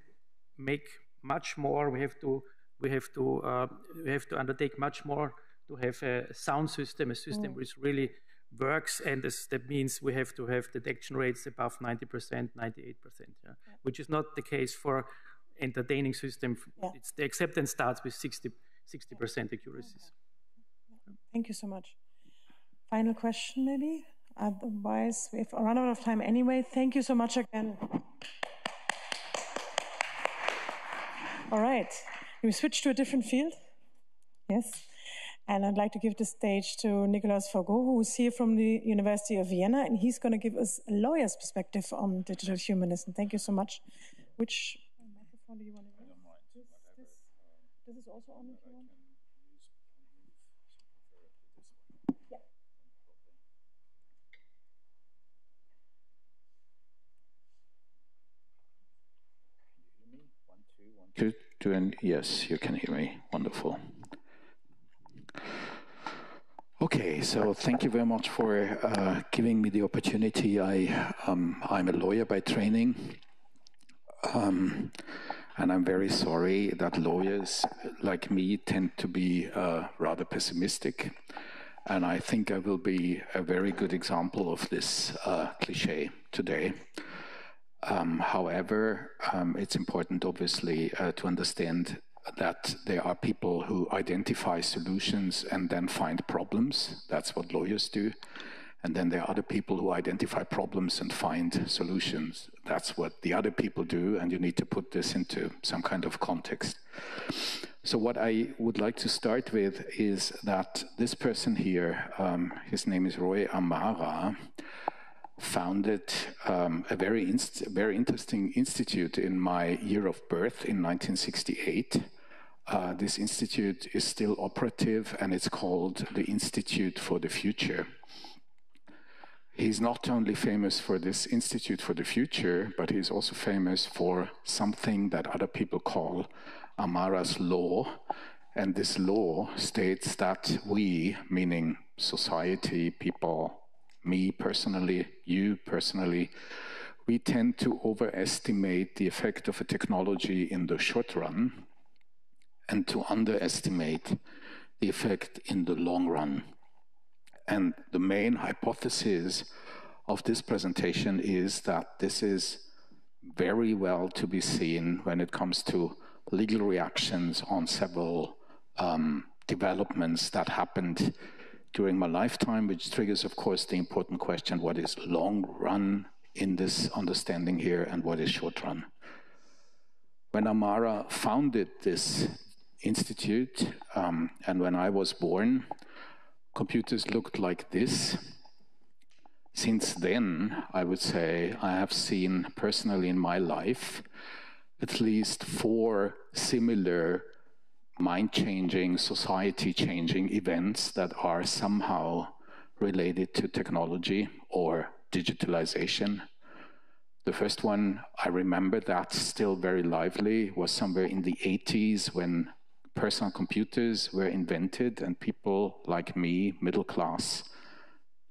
Speaker 2: make much more. We have to undertake much more to have a sound system, a system which really works, and that means we have to have detection rates above 90%, 98%, which is not the case for entertaining system. It's the acceptance starts with 60% accuracies.
Speaker 1: Thank you so much. Final question, maybe? Otherwise, we've run out of time anyway. Thank you so much again. All right, we switch to a different field. Yes. And I'd like to give the stage to Nicolas Forgot, who is here from the University of Vienna, and he's going to give us a lawyer's perspective on digital humanism. Thank you so much. Which microphone do you want to use? This is also on if you want. Yeah.
Speaker 5: Can you hear me? 1, 2, 1, 2, and yes, you can hear me. Wonderful. Okay, so thank you very much for giving me the opportunity. I'm a lawyer by training, and I'm very sorry that lawyers like me tend to be rather pessimistic, and I think I will be a very good example of this cliche today. However, it's important, obviously, to understand that there are people who identify solutions and then find problems. That's what lawyers do. And then there are other people who identify problems and find solutions. That's what the other people do, and you need to put this into some kind of context. So what I would like to start with is that this person here, his name is Roy Amara, founded a very interesting institute in my year of birth in 1968. This institute is still operative, and it's called the Institute for the Future. He's not only famous for this Institute for the Future, but he's also famous for something that other people call Amara's Law. And this law states that we, meaning society, people, me personally, you personally, we tend to overestimate the effect of a technology in the short run and to underestimate the effect in the long run. And the main hypothesis of this presentation is that this is very well to be seen when it comes to legal reactions on several developments that happened during my lifetime, which triggers, of course, the important question, what is long run in this understanding here and what is short run? When Amara founded this institute, and when I was born, computers looked like this. Since then, I would say, I have seen personally in my life at least 4 similar mind-changing, society-changing events that are somehow related to technology or digitalization. The first one, I remember that still very lively, was somewhere in the 80s when personal computers were invented and people like me, middle-class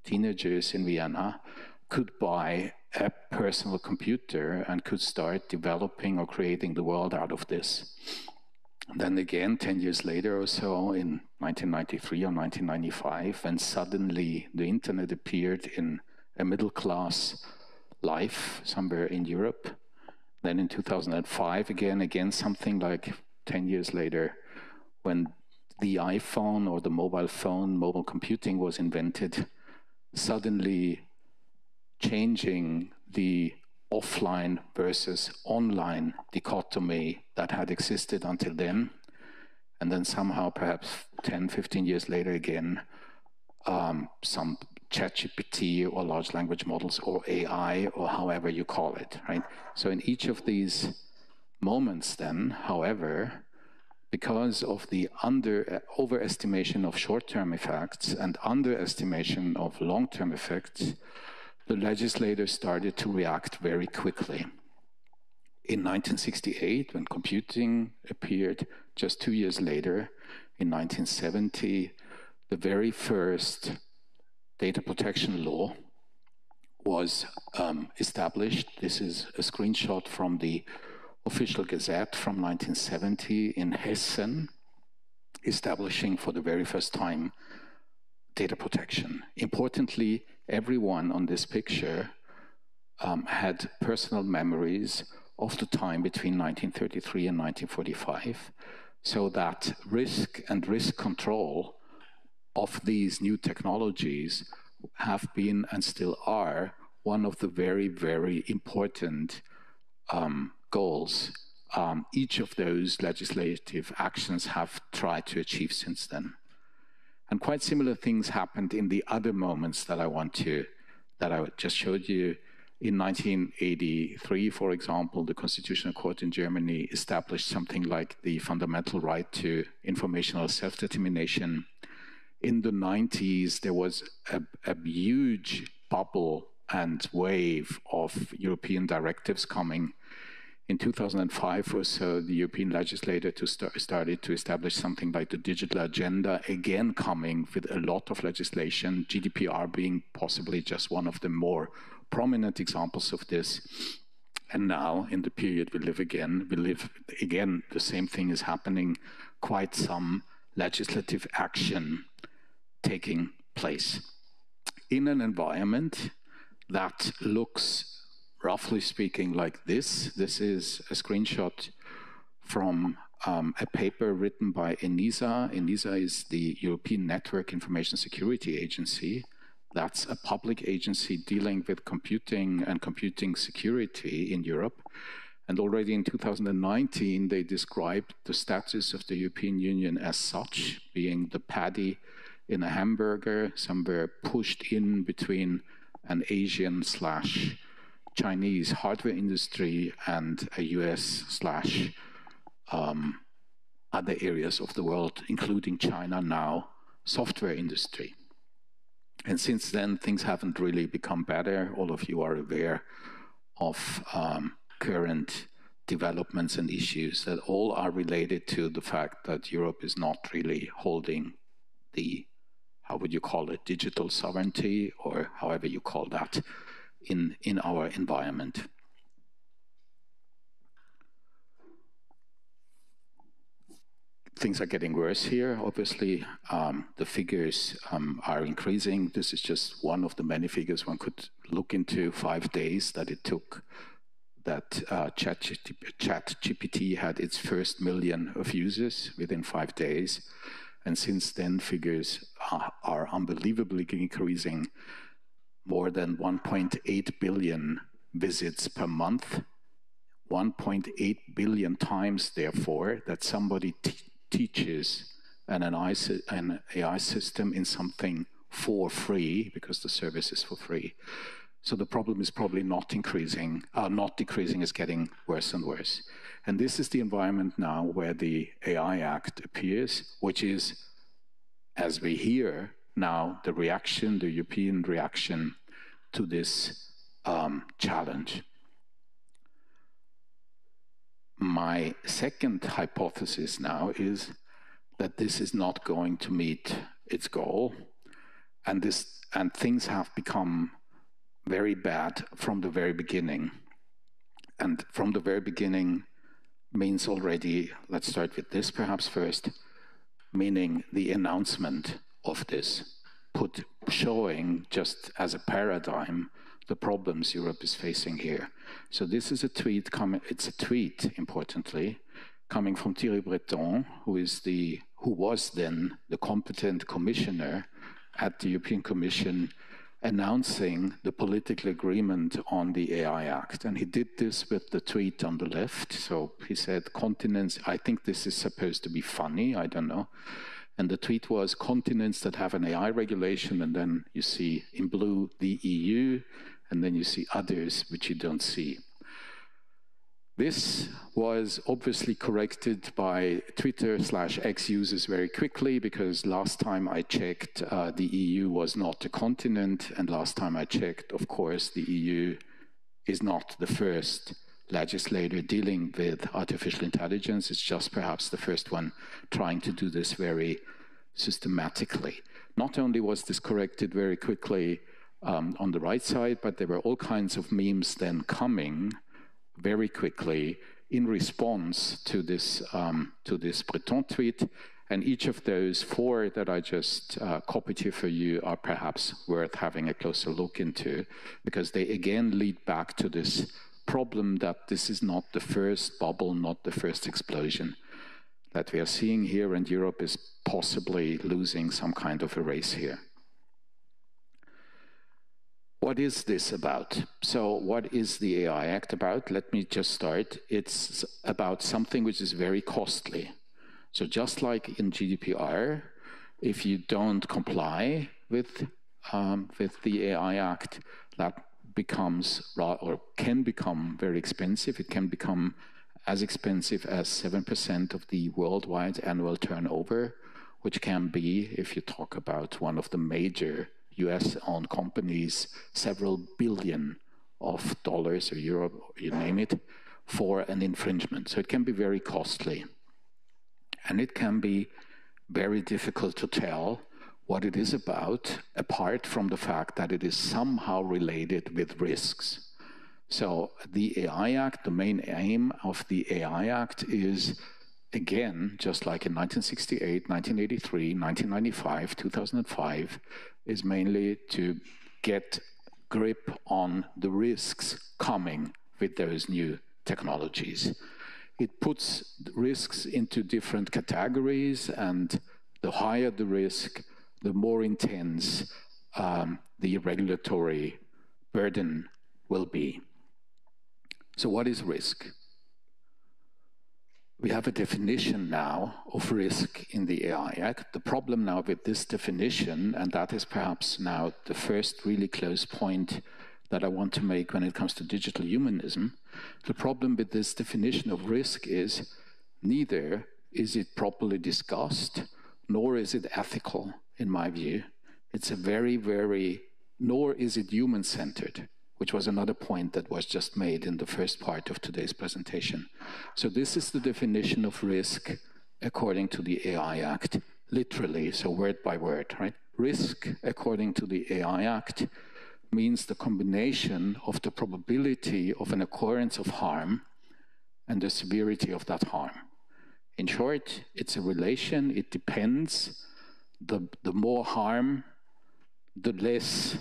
Speaker 5: teenagers in Vienna, could buy a personal computer and could start developing or creating the world out of this. And then again, 10 years later or so, in 1993 or 1995, when suddenly the internet appeared in a middle-class life somewhere in Europe. Then in 2005, again something like 10 years later, when the iPhone or the mobile phone, mobile computing was invented, suddenly changing the offline versus online dichotomy that had existed until then. And then somehow, perhaps 10, 15 years later again, some ChatGPT or large language models or AI or however you call it, right? So in each of these moments then, however, because of the overestimation of short-term effects and underestimation of long-term effects, the legislators started to react very quickly. In 1968, when computing appeared, just 2 years later, in 1970, the very first data protection law was established. This is a screenshot from the official Gazette from 1970 in Hessen, establishing for the very first time data protection. Importantly, everyone on this picture had personal memories of the time between 1933 and 1945, so that risk and risk control of these new technologies have been and still are one of the very, very important goals each of those legislative actions have tried to achieve since then. And quite similar things happened in the other moments that I just showed you. In 1983, for example, the Constitutional Court in Germany established something like the fundamental right to informational self-determination. In the 90s, there was a huge bubble and wave of European directives coming. In 2005 or so, the European legislator started to establish something like the digital agenda, again coming with a lot of legislation, GDPR being possibly just one of the more prominent examples of this. And now, in the period we live again, the same thing is happening, quite some legislative action taking place in an environment that looks, roughly speaking, like this. This is a screenshot from a paper written by ENISA. ENISA is the European Network Information Security Agency. That's a public agency dealing with computing and computing security in Europe. And already in 2019, they described the status of the European Union as such, being the patty in a hamburger, somewhere pushed in between an Asian/Chinese hardware industry and a US/other areas of the world, including China now, software industry. And since then, things haven't really become better. All of you are aware of current developments and issues that all are related to the fact that Europe is not really holding the, how would you call it, digital sovereignty, or however you call that, in our environment. Things are getting worse here. Obviously, the figures are increasing. This is just one of the many figures one could look into. 5 days that it took that ChatGPT had its first million of users within 5 days. And since then, figures are unbelievably increasing. More than 1.8 billion visits per month. 1.8 billion times, therefore, that somebody teaches an AI system in something for free, because the service is for free. So the problem is probably not decreasing, it's getting worse and worse. And this is the environment now where the AI Act appears, which is, as we hear now, the European reaction to this challenge. My second hypothesis now is that this is not going to meet its goal, and things have become very bad from the very beginning. And from the very beginning means already, let's start with this perhaps first, meaning the announcement of this, showing just as a paradigm the problems Europe is facing here. So this is a tweet it's a tweet, importantly, coming from Thierry Breton, who was then the competent commissioner at the European Commission, announcing the political agreement on the AI Act. And he did this with the tweet on the left. So he said, continents, I think this is supposed to be funny, I don't know. And the tweet was, continents that have an AI regulation, and then you see in blue the EU, and then you see others which you don't see. This was obviously corrected by Twitter/X users very quickly, because last time I checked, the EU was not a continent, and last time I checked, of course, the EU is not the first legislator dealing with artificial intelligence. It's just perhaps the first one trying to do this very systematically. Not only was this corrected very quickly on the right side, but there were all kinds of memes then coming very quickly in response to this Breton tweet. And each of those 4 that I just copied here for you are perhaps worth having a closer look into, because they again lead back to this problem that this is not the first bubble, not the first explosion that we are seeing here, and Europe is possibly losing some kind of a race here. What is this about? So what is the AI Act about? Let me just start. It's about something which is very costly. So just like in GDPR, if you don't comply with the AI Act, that becomes, or can become, very expensive. It can become as expensive as 7% of the worldwide annual turnover, which can be, if you talk about one of the major US-owned companies, several billion of dollars or euro, you name it, for an infringement. So it can be very costly. And it can be very difficult to tell what it is about, apart from the fact that it is somehow related with risks. So the AI Act, the main aim of the AI Act is, again, just like in 1968, 1983, 1995, 2005, is mainly to get grip on the risks coming with those new technologies. It puts risks into different categories, and the higher the risk, the more intense the regulatory burden will be. So what is risk? We have a definition now of risk in the AI Act. The problem now with this definition, and that is perhaps now the first really close point that I want to make when it comes to digital humanism, the problem with this definition of risk is neither is it properly discussed, nor is it ethical, in my view. It's a nor is it human-centered, which was another point that was just made in the first part of today's presentation. So this is the definition of risk according to the AI Act, literally, so word by word, right? Risk, according to the AI Act, means the combination of the probability of an occurrence of harm and the severity of that harm. In short, it's a relation, it depends. The more harm, the less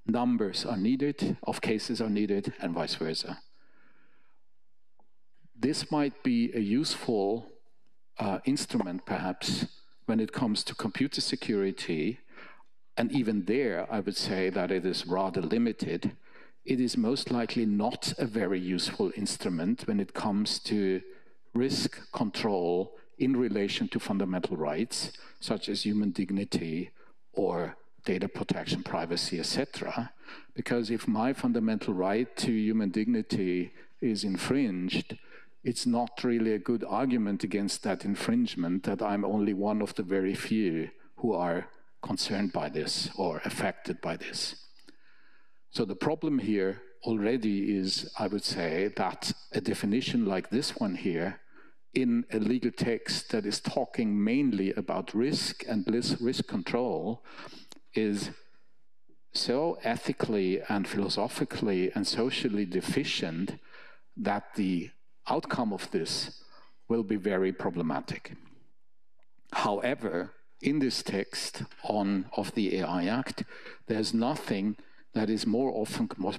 Speaker 5: numbers are needed, of cases are needed, and vice versa. This might be a useful instrument, perhaps, when it comes to computer security, and even there, I would say that it is rather limited. It is most likely not a very useful instrument when it comes to risk control in relation to fundamental rights, such as human dignity or data protection, privacy, etc. Because if my fundamental right to human dignity is infringed, it's not really a good argument against that infringement that I'm only one of the very few who are concerned by this or affected by this. So the problem here already is, I would say, that a definition like this one here in a legal text that is talking mainly about risk and risk control is so ethically and philosophically and socially deficient that the outcome of this will be very problematic. However, in this text of the AI Act, there's nothing that is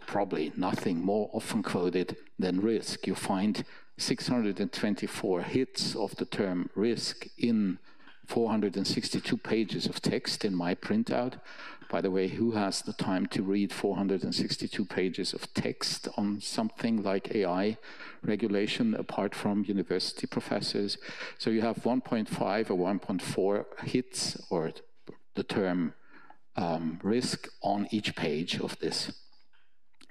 Speaker 5: probably nothing more often quoted than risk. You find 624 hits of the term risk in 462 pages of text in my printout. By the way, who has the time to read 462 pages of text on something like AI regulation apart from university professors? So you have 1.5 or 1.4 hits or the term risk on each page of this.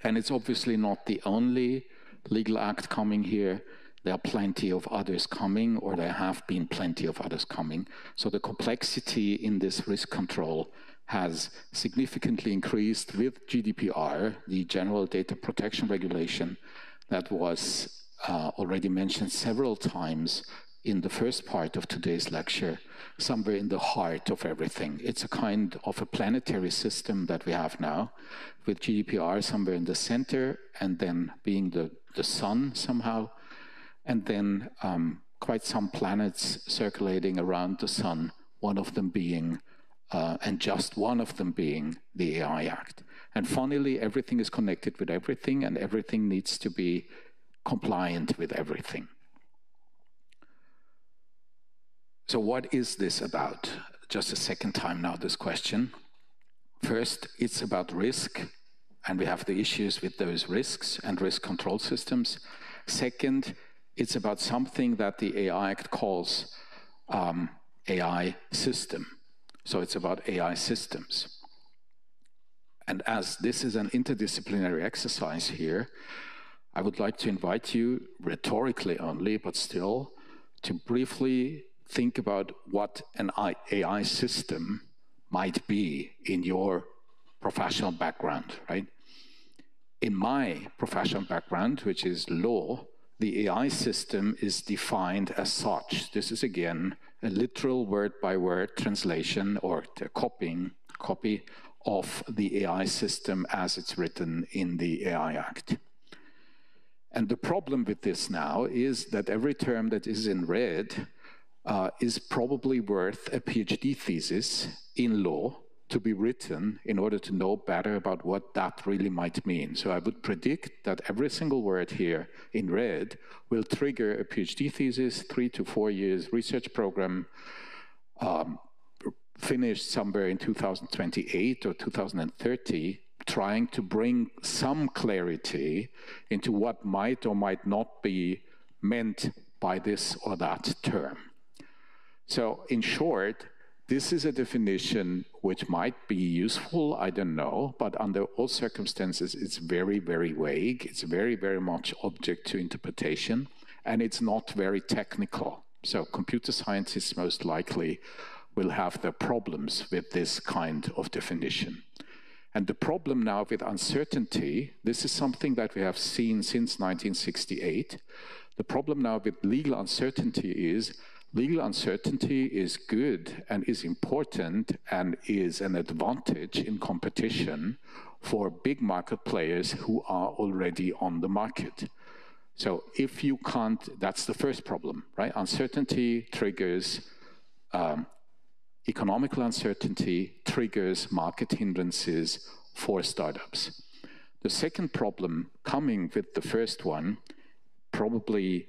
Speaker 5: And it's obviously not the only legal act coming here. There are plenty of others coming, or there have been plenty of others coming. So the complexity in this risk control has significantly increased with GDPR, the General Data Protection Regulation, that was already mentioned several times in the first part of today's lecture, somewhere in the heart of everything. It's a kind of a planetary system that we have now, with GDPR somewhere in the center, and then being the sun somehow, and then quite some planets circulating around the sun, one of them being, and just one of them being the AI Act. And finally, everything is connected with everything, and everything needs to be compliant with everything. So what is this about? Just a second time now, this question. First, it's about risk, and we have the issues with those risks and risk control systems. Second, it's about something that the AI Act calls AI system. So it's about AI systems. And as this is an interdisciplinary exercise here, I would like to invite you, rhetorically only, but still, to briefly think about what an AI system might be in your professional background, right? In my professional background, which is law, the AI system is defined as such. This is, again, a literal word-by-word translation or the copy of the AI system as it's written in the AI Act. And the problem with this now is that every term that is in red is probably worth a PhD thesis in law to be written in order to know better about what that really might mean. So I would predict that every single word here in red will trigger a PhD thesis, 3 to 4 years research program, finished somewhere in 2028 or 2030, trying to bring some clarity into what might or might not be meant by this or that term. So in short, this is a definition which might be useful, I don't know, but under all circumstances, it's very, very vague. It's very, very much object to interpretation, and it's not very technical. So computer scientists most likely will have their problems with this kind of definition. And the problem now with uncertainty, this is something that we have seen since 1968. The problem now with legal uncertainty is legal uncertainty is good and is important and is an advantage in competition for big market players who are already on the market. So if you can't, that's the first problem, right? Uncertainty triggers, economical uncertainty triggers market hindrances for startups. The second problem coming with the first one, probably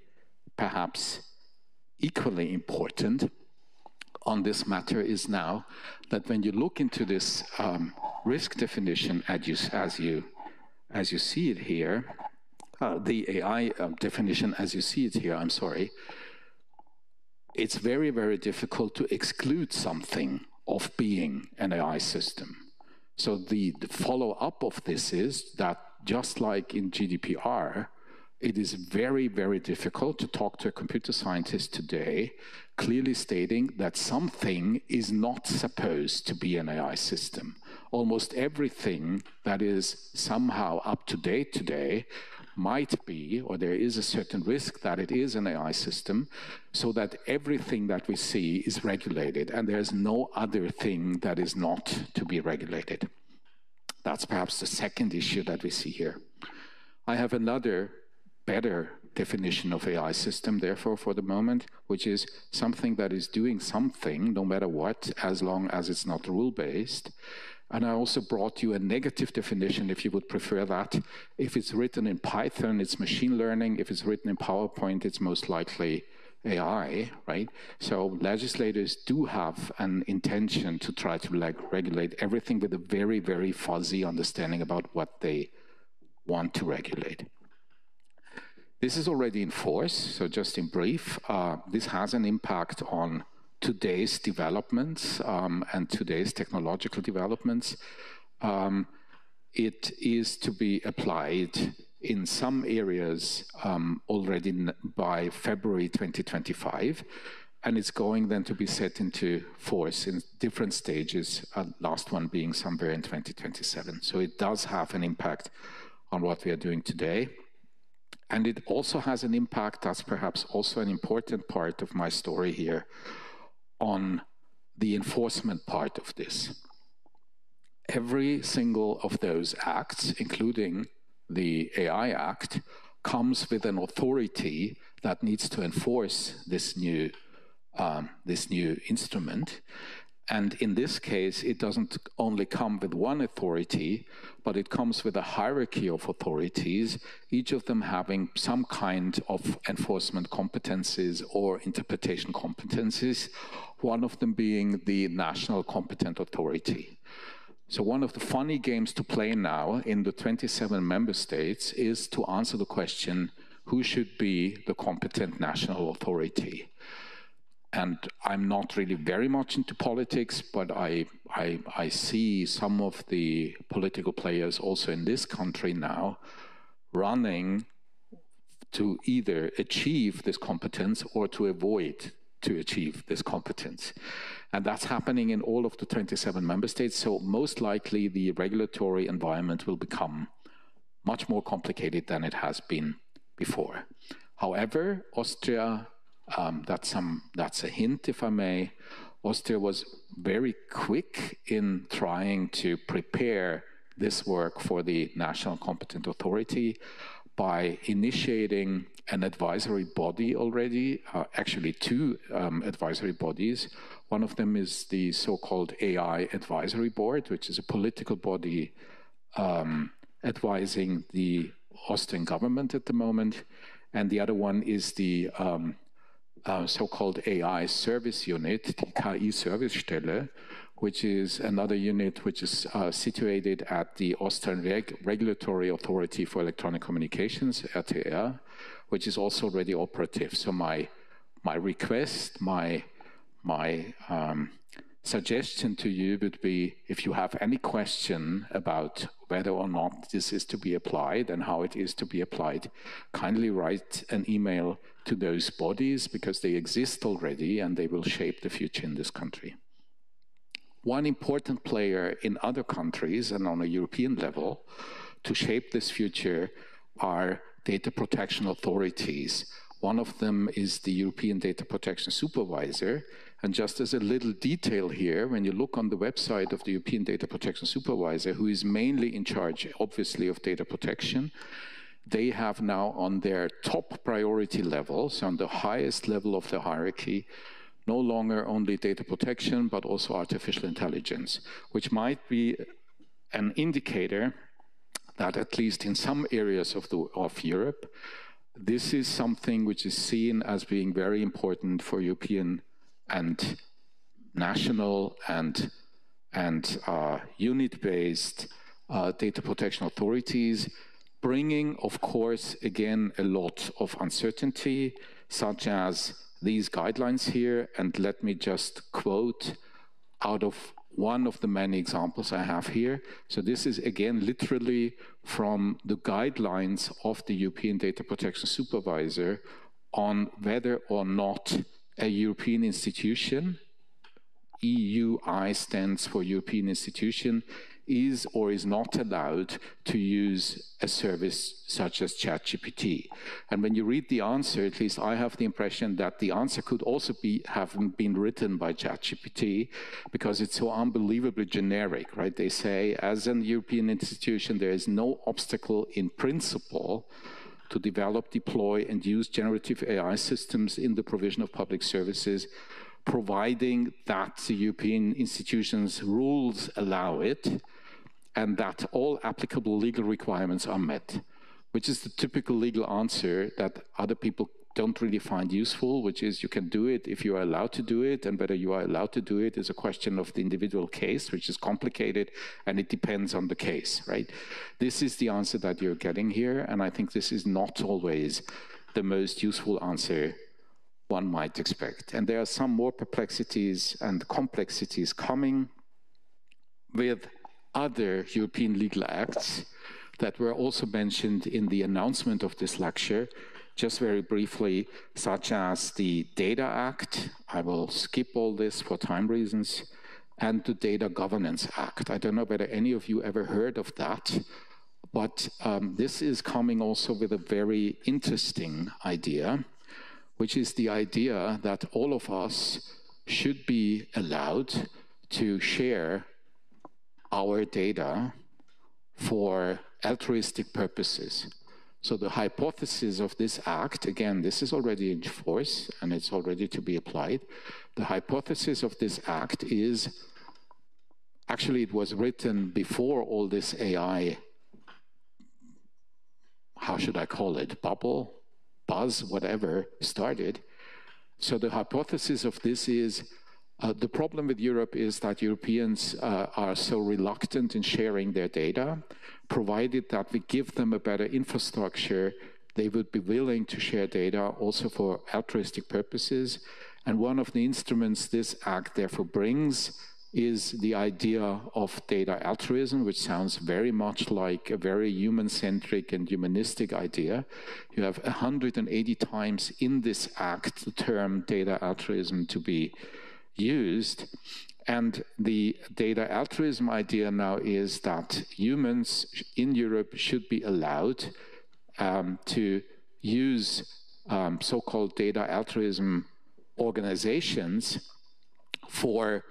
Speaker 5: perhaps equally important on this matter, is now that when you look into this risk definition as you see it here, the AI definition as you see it here, I'm sorry, it's very, very difficult to exclude something of being an AI system. So the follow-up of this is that just like in GDPR, it is very, very difficult to talk to a computer scientist today, clearly stating that something is not supposed to be an AI system. Almost everything that is somehow up to date today might be, or there is a certain risk that it is an AI system, so that everything that we see is regulated, and there's no other thing that is not to be regulated. That's perhaps the second issue that we see here. I have another better definition of AI system, therefore, for the moment, which is something that is doing something, no matter what, as long as it's not rule-based. And I also brought you a negative definition, if you would prefer that. If it's written in Python, it's machine learning. If it's written in PowerPoint, it's most likely AI, right? So legislators do have an intention to try to regulate everything with a very, very fuzzy understanding about what they want to regulate. This is already in force, so just in brief, this has an impact on today's developments and today's technological developments. It is to be applied in some areas already by February 2025, and it's going then to be set into force in different stages, last one being somewhere in 2027. So it does have an impact on what we are doing today. And it also has an impact, that's perhaps also an important part of my story here, on the enforcement part of this. Every single of those acts, including the AI Act, comes with an authority that needs to enforce this new instrument. And in this case, it doesn't only come with one authority, but it comes with a hierarchy of authorities, each of them having some kind of enforcement competencies or interpretation competencies, one of them being the national competent authority. So one of the funny games to play now in the 27 member states is to answer the question, who should be the competent national authority? And I'm not really very much into politics, but I see some of the political players also in this country now running to either achieve this competence or to avoid to achieve this competence. And that's happening in all of the 27 member states. So most likely the regulatory environment will become much more complicated than it has been before. However, Austria, that's a hint, if I may. Austria was very quick in trying to prepare this work for the National Competent Authority by initiating an advisory body already, actually two advisory bodies. One of them is the so-called AI Advisory Board, which is a political body advising the Austrian government at the moment. And the other one is the so-called AI Service Unit, the KI Servicestelle, which is another unit which is situated at the Austrian Regulatory Authority for Electronic Communications, RTR, which is also already operative. So my request, my suggestion to you would be, if you have any question about whether or not this is to be applied and how it is to be applied, kindly write an email to those bodies because they exist already and they will shape the future in this country. One important player in other countries and on a European level to shape this future are data protection authorities. One of them is the European Data Protection Supervisor. And just as a little detail here, when you look on the website of the European Data Protection Supervisor, who is mainly in charge, obviously, of data protection, they have now on their top priority level, so on the highest level of the hierarchy, no longer only data protection, but also artificial intelligence, which might be an indicator that at least in some areas of Europe, this is something which is seen as being very important for European and national and unit-based data protection authorities, bringing, of course, again, a lot of uncertainty, such as these guidelines here. And let me just quote out of one of the many examples I have here. So this is, again, literally from the guidelines of the European Data Protection Supervisor on whether or not a European institution, EUI stands for European institution, is or is not allowed to use a service such as ChatGPT. And when you read the answer, at least I have the impression that the answer could also have been written by ChatGPT, because it's so unbelievably generic, right? They say, as an European institution, there is no obstacle in principle to develop, deploy, and use generative AI systems in the provision of public services, providing that the European institutions' rules allow it, and that all applicable legal requirements are met, which is the typical legal answer that other people don't really find useful, which is you can do it if you are allowed to do it, and whether you are allowed to do it is a question of the individual case, which is complicated, and it depends on the case, right? This is the answer that you're getting here, and I think this is not always the most useful answer one might expect. And there are some more perplexities and complexities coming with other European legal acts that were also mentioned in the announcement of this lecture, just very briefly, such as the Data Act. I will skip all this for time reasons, and the Data Governance Act. I don't know whether any of you ever heard of that, but this is coming also with a very interesting idea, which is the idea that all of us should be allowed to share our data for altruistic purposes. So the hypothesis of this act, again, this is already in force and it's already to be applied. The hypothesis of this act is, actually it was written before all this AI, how should I call it, bubble, buzz, whatever, started. So the hypothesis of this is, the problem with Europe is that Europeans are so reluctant in sharing their data. Provided that we give them a better infrastructure, they would be willing to share data also for altruistic purposes. And one of the instruments this act therefore brings is the idea of data altruism, which sounds very much like a very human-centric and humanistic idea. You have 180 times in this act the term data altruism to be used. And the data altruism idea now is that humans in Europe should be allowed to use so-called data altruism organizations for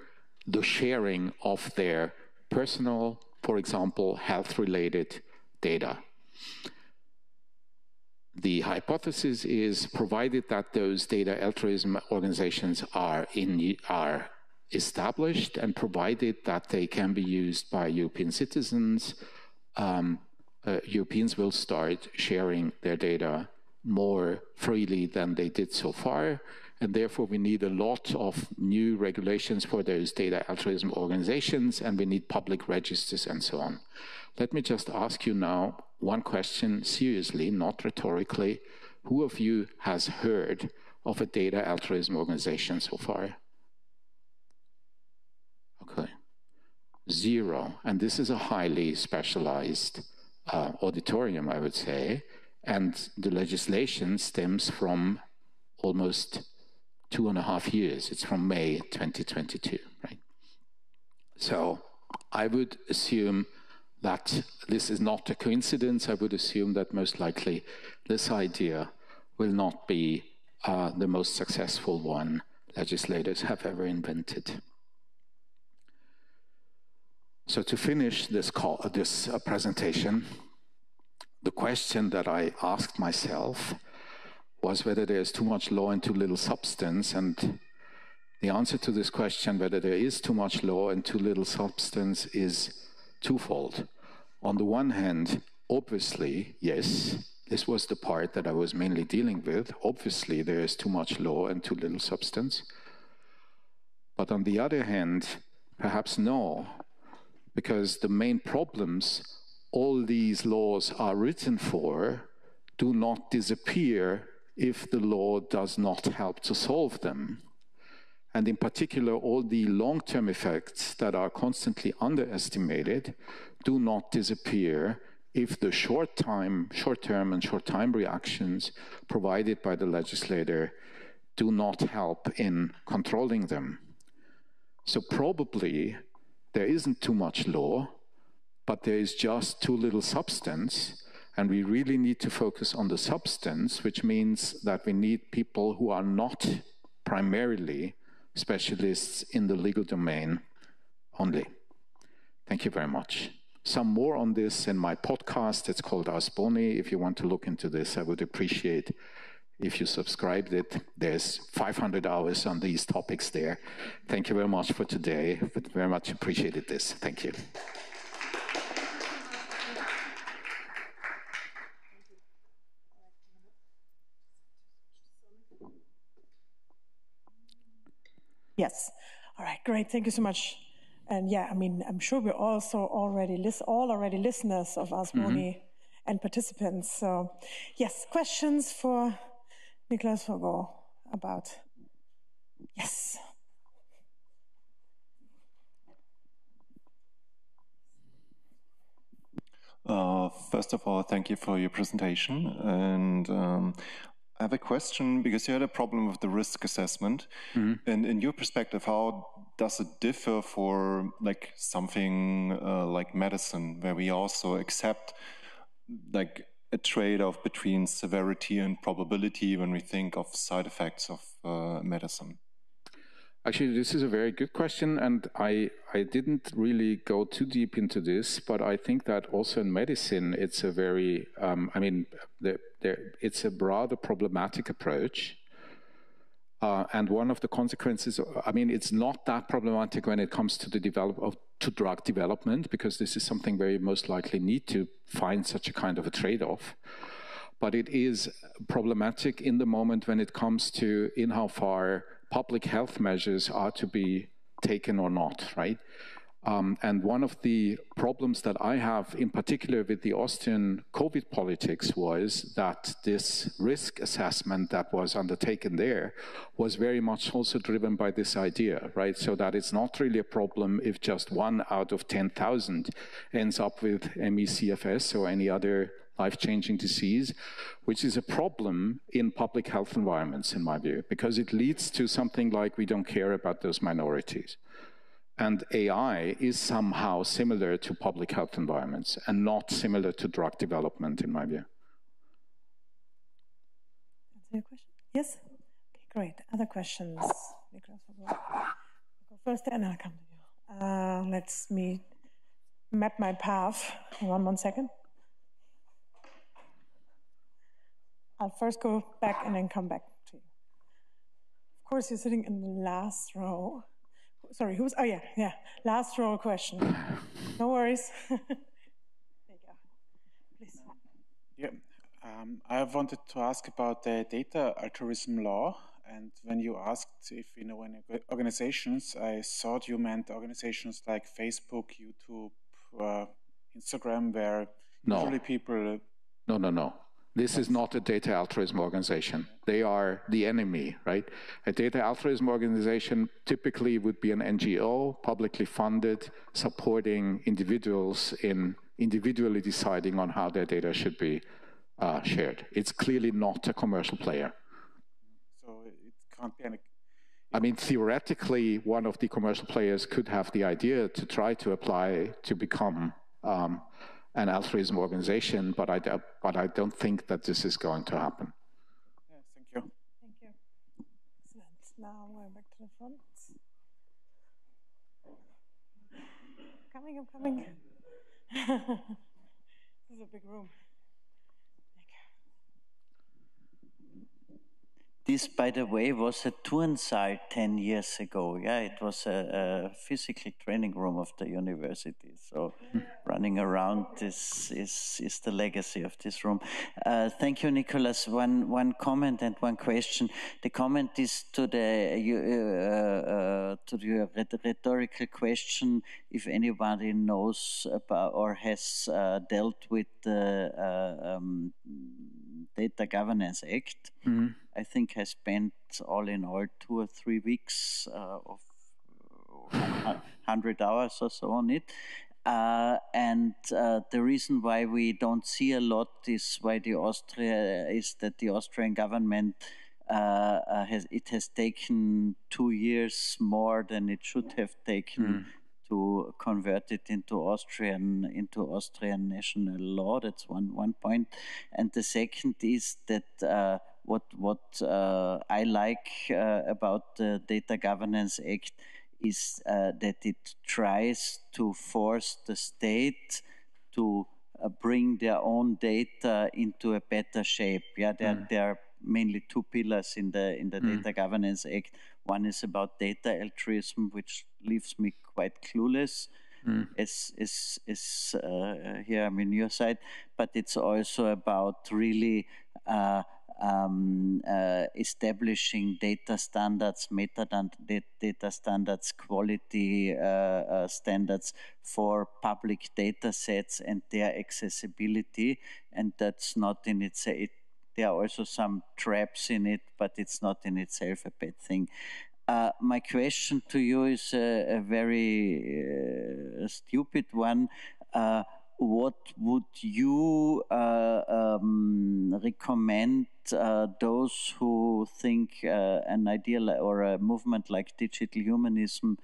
Speaker 5: the sharing of their personal, for example, health-related data. The hypothesis is, provided that those data altruism organizations are established and provided that they can be used by European citizens, Europeans will start sharing their data more freely than they did so far. And therefore, we need a lot of new regulations for those data altruism organizations, and we need public registers and so on. Let me just ask you now one question seriously, not rhetorically. Who of you has heard of a data altruism organization so far? Okay, 0. And this is a highly specialized auditorium, I would say. And the legislation stems from almost 2.5 years. It's from May 2022, right? So I would assume that this is not a coincidence. I would assume that most likely this idea will not be the most successful one legislators have ever invented. So to finish this presentation, the question that I asked myself was whether there's too much law and too little substance. And the answer to this question, whether there is too much law and too little substance, is twofold. On the one hand, obviously, yes, this was the part that I was mainly dealing with. Obviously, there is too much law and too little substance. But on the other hand, perhaps no, because the main problems all these laws are written for do not disappear if the law does not help to solve them. And in particular, all the long-term effects that are constantly underestimated do not disappear if the short-term and short-time reactions provided by the legislator do not help in controlling them. So probably there isn't too much law, but there is just too little substance, and we really need to focus on the substance, which means that we need people who are not primarily specialists in the legal domain only. Thank you very much. Some more on this in my podcast. It's called Ars Boni. If you want to look into this, I would appreciate if you subscribed it. There's 500 hours on these topics there. Thank you very much for today. Very much appreciated this. Thank you.
Speaker 1: Yes. All right, great. Thank you so much. And yeah, I mean, I'm sure we're also already listeners of Ars Boni and participants. So yes, questions for Nicolas Forgot about, yes.
Speaker 6: First of all, thank you for your presentation. And I have a question, because you had a problem with the risk assessment. And in your perspective, how does it differ for like something like medicine, where we also accept like a trade-off between severity and probability when we think of side effects of medicine?
Speaker 5: Actually, this is a very good question, and I didn't really go too deep into this, but I think that also in medicine, it's a very, it's a rather problematic approach. And one of the consequences, I mean, it's not that problematic when it comes to the drug development, because this is something where you most likely need to find such a kind of a trade-off. But it is problematic in the moment when it comes to in how far public health measures are to be taken or not, right? And one of the problems that I have in particular with the Austrian COVID politics was that this risk assessment that was undertaken there was very much also driven by this idea, right? So that it's not really a problem if just 1 out of 10,000 ends up with ME/CFS or any other life-changing disease, which is a problem in public health environments, in my view, because it leads to something like we don't care about those minorities. And AI is somehow similar to public health environments and not similar to drug development, in my view.
Speaker 1: Answer your question? Yes? Okay, great. Other questions? Nicolas, go first, and I'll come to you. Let me map my path. One second. I'll first go back and then come back to you. Of course, you're sitting in the last row. Sorry, who's, oh yeah, last row question. No worries. There you go. Please.
Speaker 7: Yeah, I wanted to ask about the data altruism law. And when you asked if you know any organizations, I thought you meant organizations like Facebook, YouTube, Instagram, where usually people...
Speaker 5: No. This is not a data altruism organization. They are the enemy, right? A data altruism organization typically would be an NGO, publicly funded, supporting individuals in individually deciding on how their data should be shared. It's clearly not a commercial player.
Speaker 7: So it can't be any...
Speaker 5: I mean, theoretically, one of the commercial players could have the idea to try to apply to become an altruism organization, but I don't think that this is going to happen.
Speaker 7: Yeah, thank you.
Speaker 1: Thank you. Excellent. Now we're back to the front. I'm coming. This is a big room.
Speaker 8: This, by the way, was a Turnsaal 10 years ago. Yeah, it was a physical training room of the university. So running around this is the legacy of this room. Thank you, Nicolas. One comment and one question. The comment is to the rhetorical question, if anybody knows about or has dealt with the Data Governance Act. I think I spent all in all 2 or 3 weeks of 100 hours or so on it. And the reason why we don't see a lot is that the Austrian government has taken 2 years more than it should have taken to convert it into Austrian national law. That's one point. And the second is that what I like about the Data Governance Act is that it tries to force the state to bring their own data into a better shape. Yeah, there are mainly two pillars in the Data Governance Act. One is about data altruism, which leaves me quite clueless. Is here I'm in your side, but it's also about really establishing data standards, data standards, quality standards for public data sets and their accessibility. And that's not in itself. There are also some traps in it, but it's not in itself a bad thing. My question to you is a very stupid one. What would you recommend those who think an ideal or a movement like digital humanism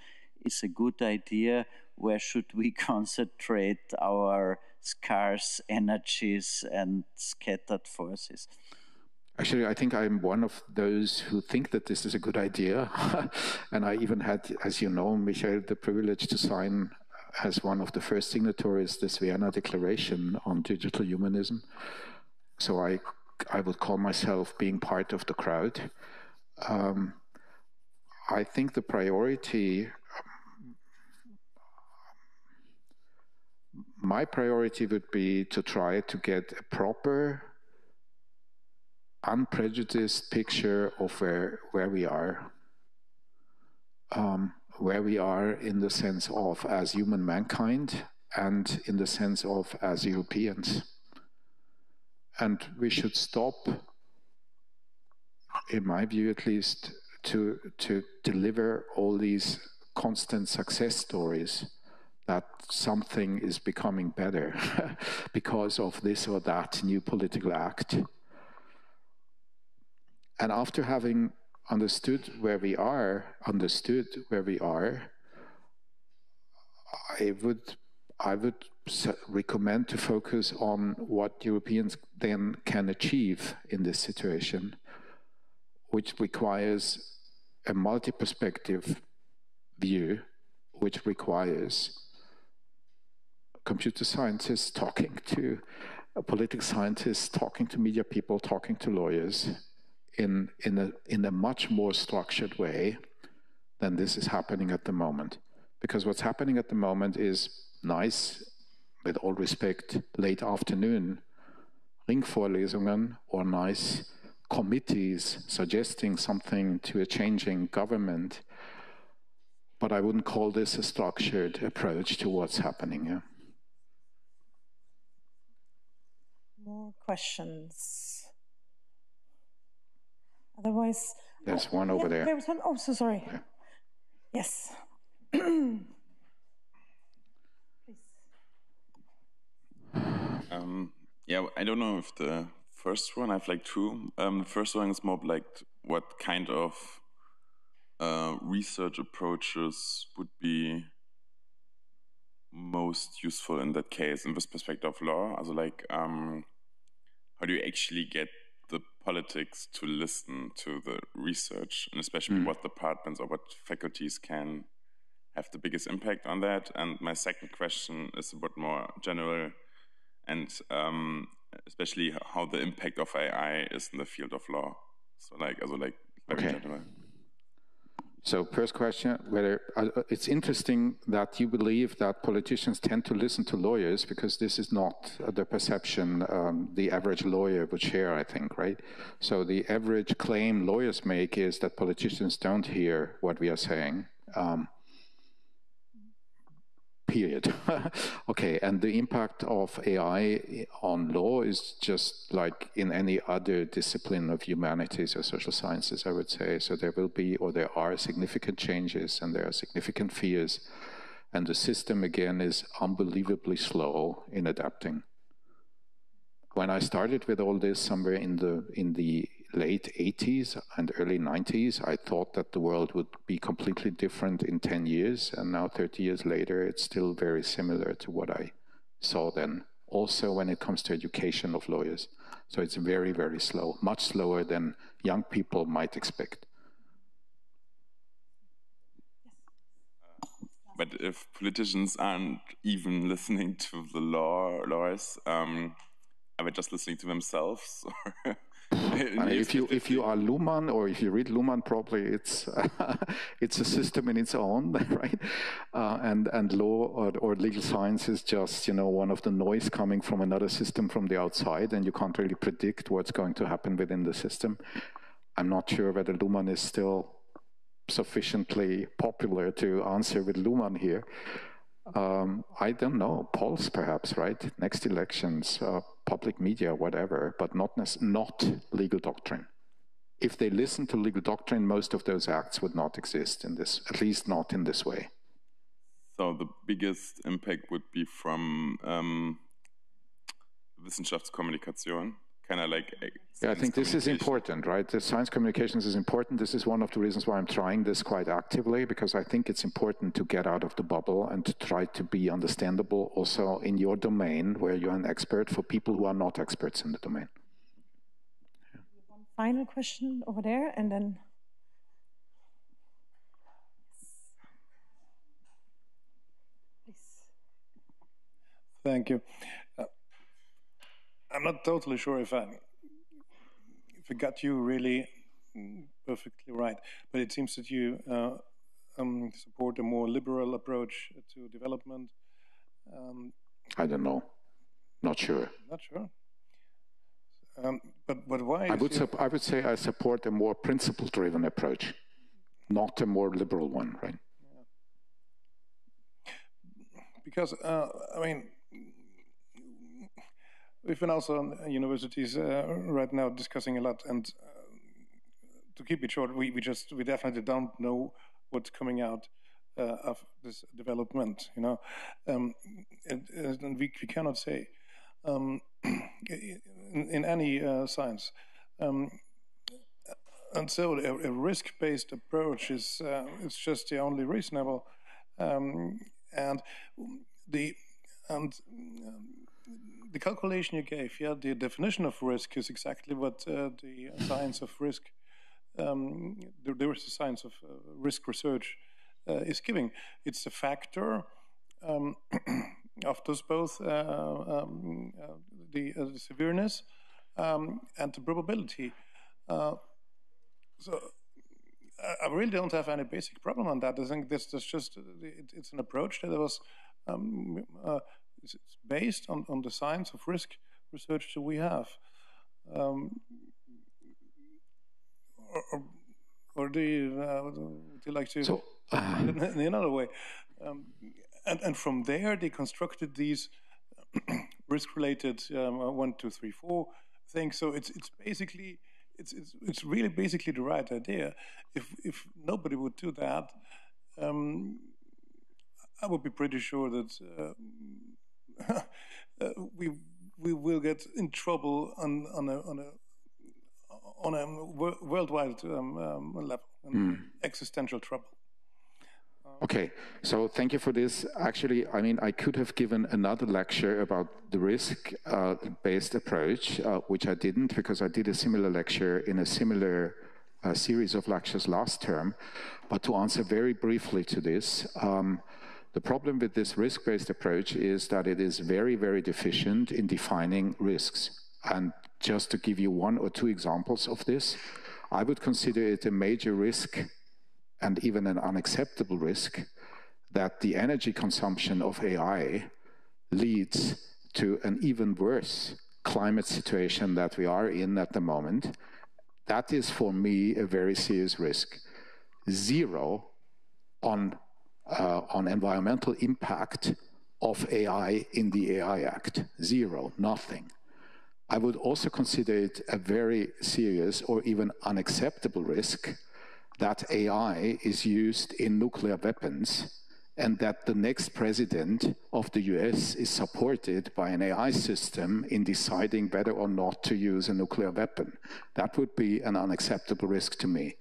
Speaker 8: is a good idea? Where should we concentrate our scarce energies and scattered forces?
Speaker 5: Actually, I think I'm one of those who think that this is a good idea. And I even had, as you know, Michael, the privilege to sign as one of the first signatories this Vienna Declaration on Digital Humanism. So I would call myself being part of the crowd. I think the priority, my priority would be to try to get a proper, unprejudiced picture of where we are. Where we are in the sense of as human mankind and in the sense of as Europeans. And we should stop, in my view at least, to deliver all these constant success stories that something is becoming better because of this or that new political act. And after having understood where we are, I would recommend to focus on what Europeans then can achieve in this situation, which requires a multi-perspective view, which requires computer scientists talking to political scientists, talking to media people, talking to lawyers, in a much more structured way than this is happening at the moment. Because what's happening at the moment is nice, with all respect, late afternoon Ringvorlesungen or nice committees suggesting something to a changing government. But I wouldn't call this a structured approach to what's happening here.
Speaker 1: More questions? Otherwise,
Speaker 5: there's one over there.
Speaker 1: There was one. Oh, so sorry.
Speaker 5: Yeah.
Speaker 1: Yes.
Speaker 4: Yeah, I don't know if the first one, I have like two. The first one is more like what kind of research approaches would be most useful in that case, in this perspective of law. Also like, how do you actually get the politics to listen to the research, and especially what departments or what faculties can have the biggest impact on that? And my second question is a bit more general, and especially how the impact of AI is in the field of law. So like, very general.
Speaker 5: So first question, whether it's interesting that you believe that politicians tend to listen to lawyers, because this is not the perception the average lawyer would share, I think, right? So the average claim lawyers make is that politicians don't hear what we are saying. Period. Okay, and the impact of AI on law is just like in any other discipline of humanities or social sciences, I would say. So there will be, or there are significant changes, and there are significant fears. And the system, again, is unbelievably slow in adapting. When I started with all this somewhere in the late 80s and early 90s, I thought that the world would be completely different in 10 years. And now 30 years later, it's still very similar to what I saw then. Also, when it comes to education of lawyers. So it's very, very slow, much slower than young people might expect.
Speaker 4: But if politicians aren't even listening to the lawyers, are they just listening to themselves?
Speaker 5: If you are Luhmann, or if you read Luhmann properly, it's it's a system in its own, right? And law or legal science is just, you know, one of the noise coming from another system from the outside, and you can't really predict what's going to happen within the system. I'm not sure whether Luhmann is still sufficiently popular to answer with Luhmann here. I don't know, polls perhaps, right? Next elections, public media, whatever, but not legal doctrine. If they listen to legal doctrine, most of those acts would not exist in this, at least not in this way.
Speaker 4: So the biggest impact would be from Wissenschaftskommunikation, kind of like...
Speaker 5: Yeah, I think this is important, right? The science communications is important. This is one of the reasons why I'm trying this quite actively, because I think it's important to get out of the bubble and to try to be understandable also in your domain, where you're an expert, for people who are not experts in the domain.
Speaker 1: Yeah. One final question over there, and then... Please.
Speaker 9: Thank you. I'm not totally sure if I got you really perfectly right, but it seems that you support a more liberal approach to development.
Speaker 5: I don't know. Not sure.
Speaker 9: Not sure. But why?
Speaker 5: I would say I support a more principle-driven approach, not a more liberal one, right?
Speaker 9: Yeah. Because I mean, we've been also on universities right now discussing a lot, and to keep it short, we definitely don't know what's coming out of this development, you know, and we cannot say in any science, and so a risk-based approach is it's just the only reasonable, and the calculation you gave, yeah, the definition of risk is exactly what the science of risk, there is a science of risk research is giving. It's a factor of those both the severeness and the probability. So I really don't have any basic problem on that. I think that's just it's an approach that was. It's based on the science of risk research that we have. Or do you like to, in another way? And from there, they constructed these risk-related 1, 2, 3, 4 things. So it's basically, it's really basically the right idea. If nobody would do that, I would be pretty sure that we will get in trouble on a worldwide level, existential trouble.
Speaker 5: Okay, so thank you for this. Actually, I mean, I could have given another lecture about the risk-based approach, which I didn't, because I did a similar lecture in a similar series of lectures last term. But to answer very briefly to this, the problem with this risk-based approach is that it is very, very deficient in defining risks. And just to give you 1 or 2 examples of this, I would consider it a major risk and even an unacceptable risk that the energy consumption of AI leads to an even worse climate situation that we are in at the moment. That is, for me, a very serious risk. 0 on environmental impact of AI in the AI Act. 0, nothing. I would also consider it a very serious or even unacceptable risk that AI is used in nuclear weapons and that the next president of the US is supported by an AI system in deciding whether or not to use a nuclear weapon. That would be an unacceptable risk to me.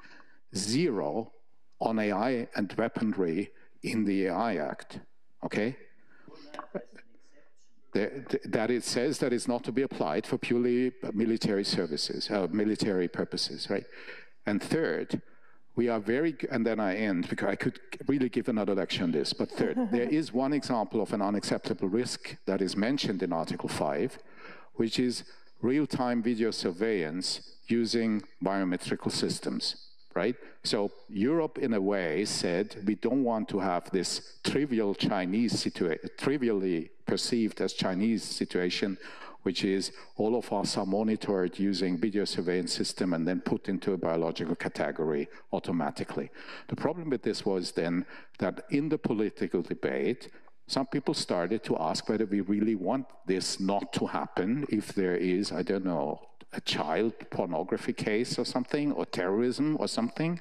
Speaker 5: 0 on AI and weaponry in the AI Act, okay? That it says that it's not to be applied for purely military services, military purposes, right? And third, we are very, and then I end, because I could really give another lecture on this, but third, there is one example of an unacceptable risk that is mentioned in Article 5, which is real-time video surveillance using biometrical systems, right? So Europe, in a way, said we don't want to have this trivial Chinese situation, trivially perceived as Chinese situation, which is all of us are monitored using video surveillance system and then put into a biological category automatically. The problem with this was then that in the political debate, some people started to ask whether we really want this not to happen if there is, I don't know, a child pornography case or something, or terrorism or something.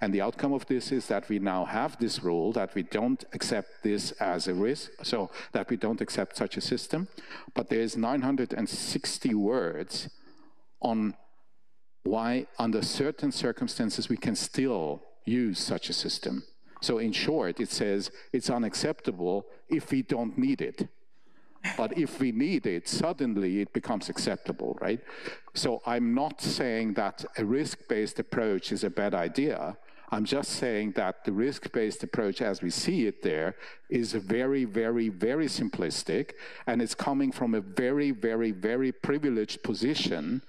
Speaker 5: And the outcome of this is that we now have this rule that we don't accept this as a risk, so that we don't accept such a system. But there's 960 words on why, under certain circumstances, we can still use such a system. So in short, it says it's unacceptable if we don't need it. But if we need it, suddenly it becomes acceptable, right? So I'm not saying that a risk-based approach is a bad idea. I'm just saying that the risk-based approach as we see it there is very, very, very simplistic, and it's coming from a very, very, very privileged position,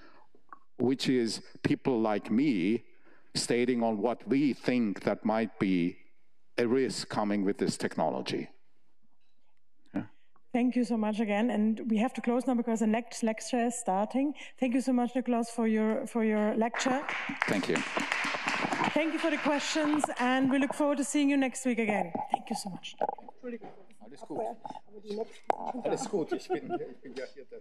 Speaker 5: which is people like me stating on what we think that might be a risk coming with this technology.
Speaker 1: Thank you so much again, and we have to close now because the next lecture is starting. Thank you so much, Niklaus, for your lecture.
Speaker 5: Thank you.
Speaker 1: Thank you for the questions, and we look forward to seeing you next week again. Thank you so much.
Speaker 5: Alles gut. Alles gut. Ich bin ja hier der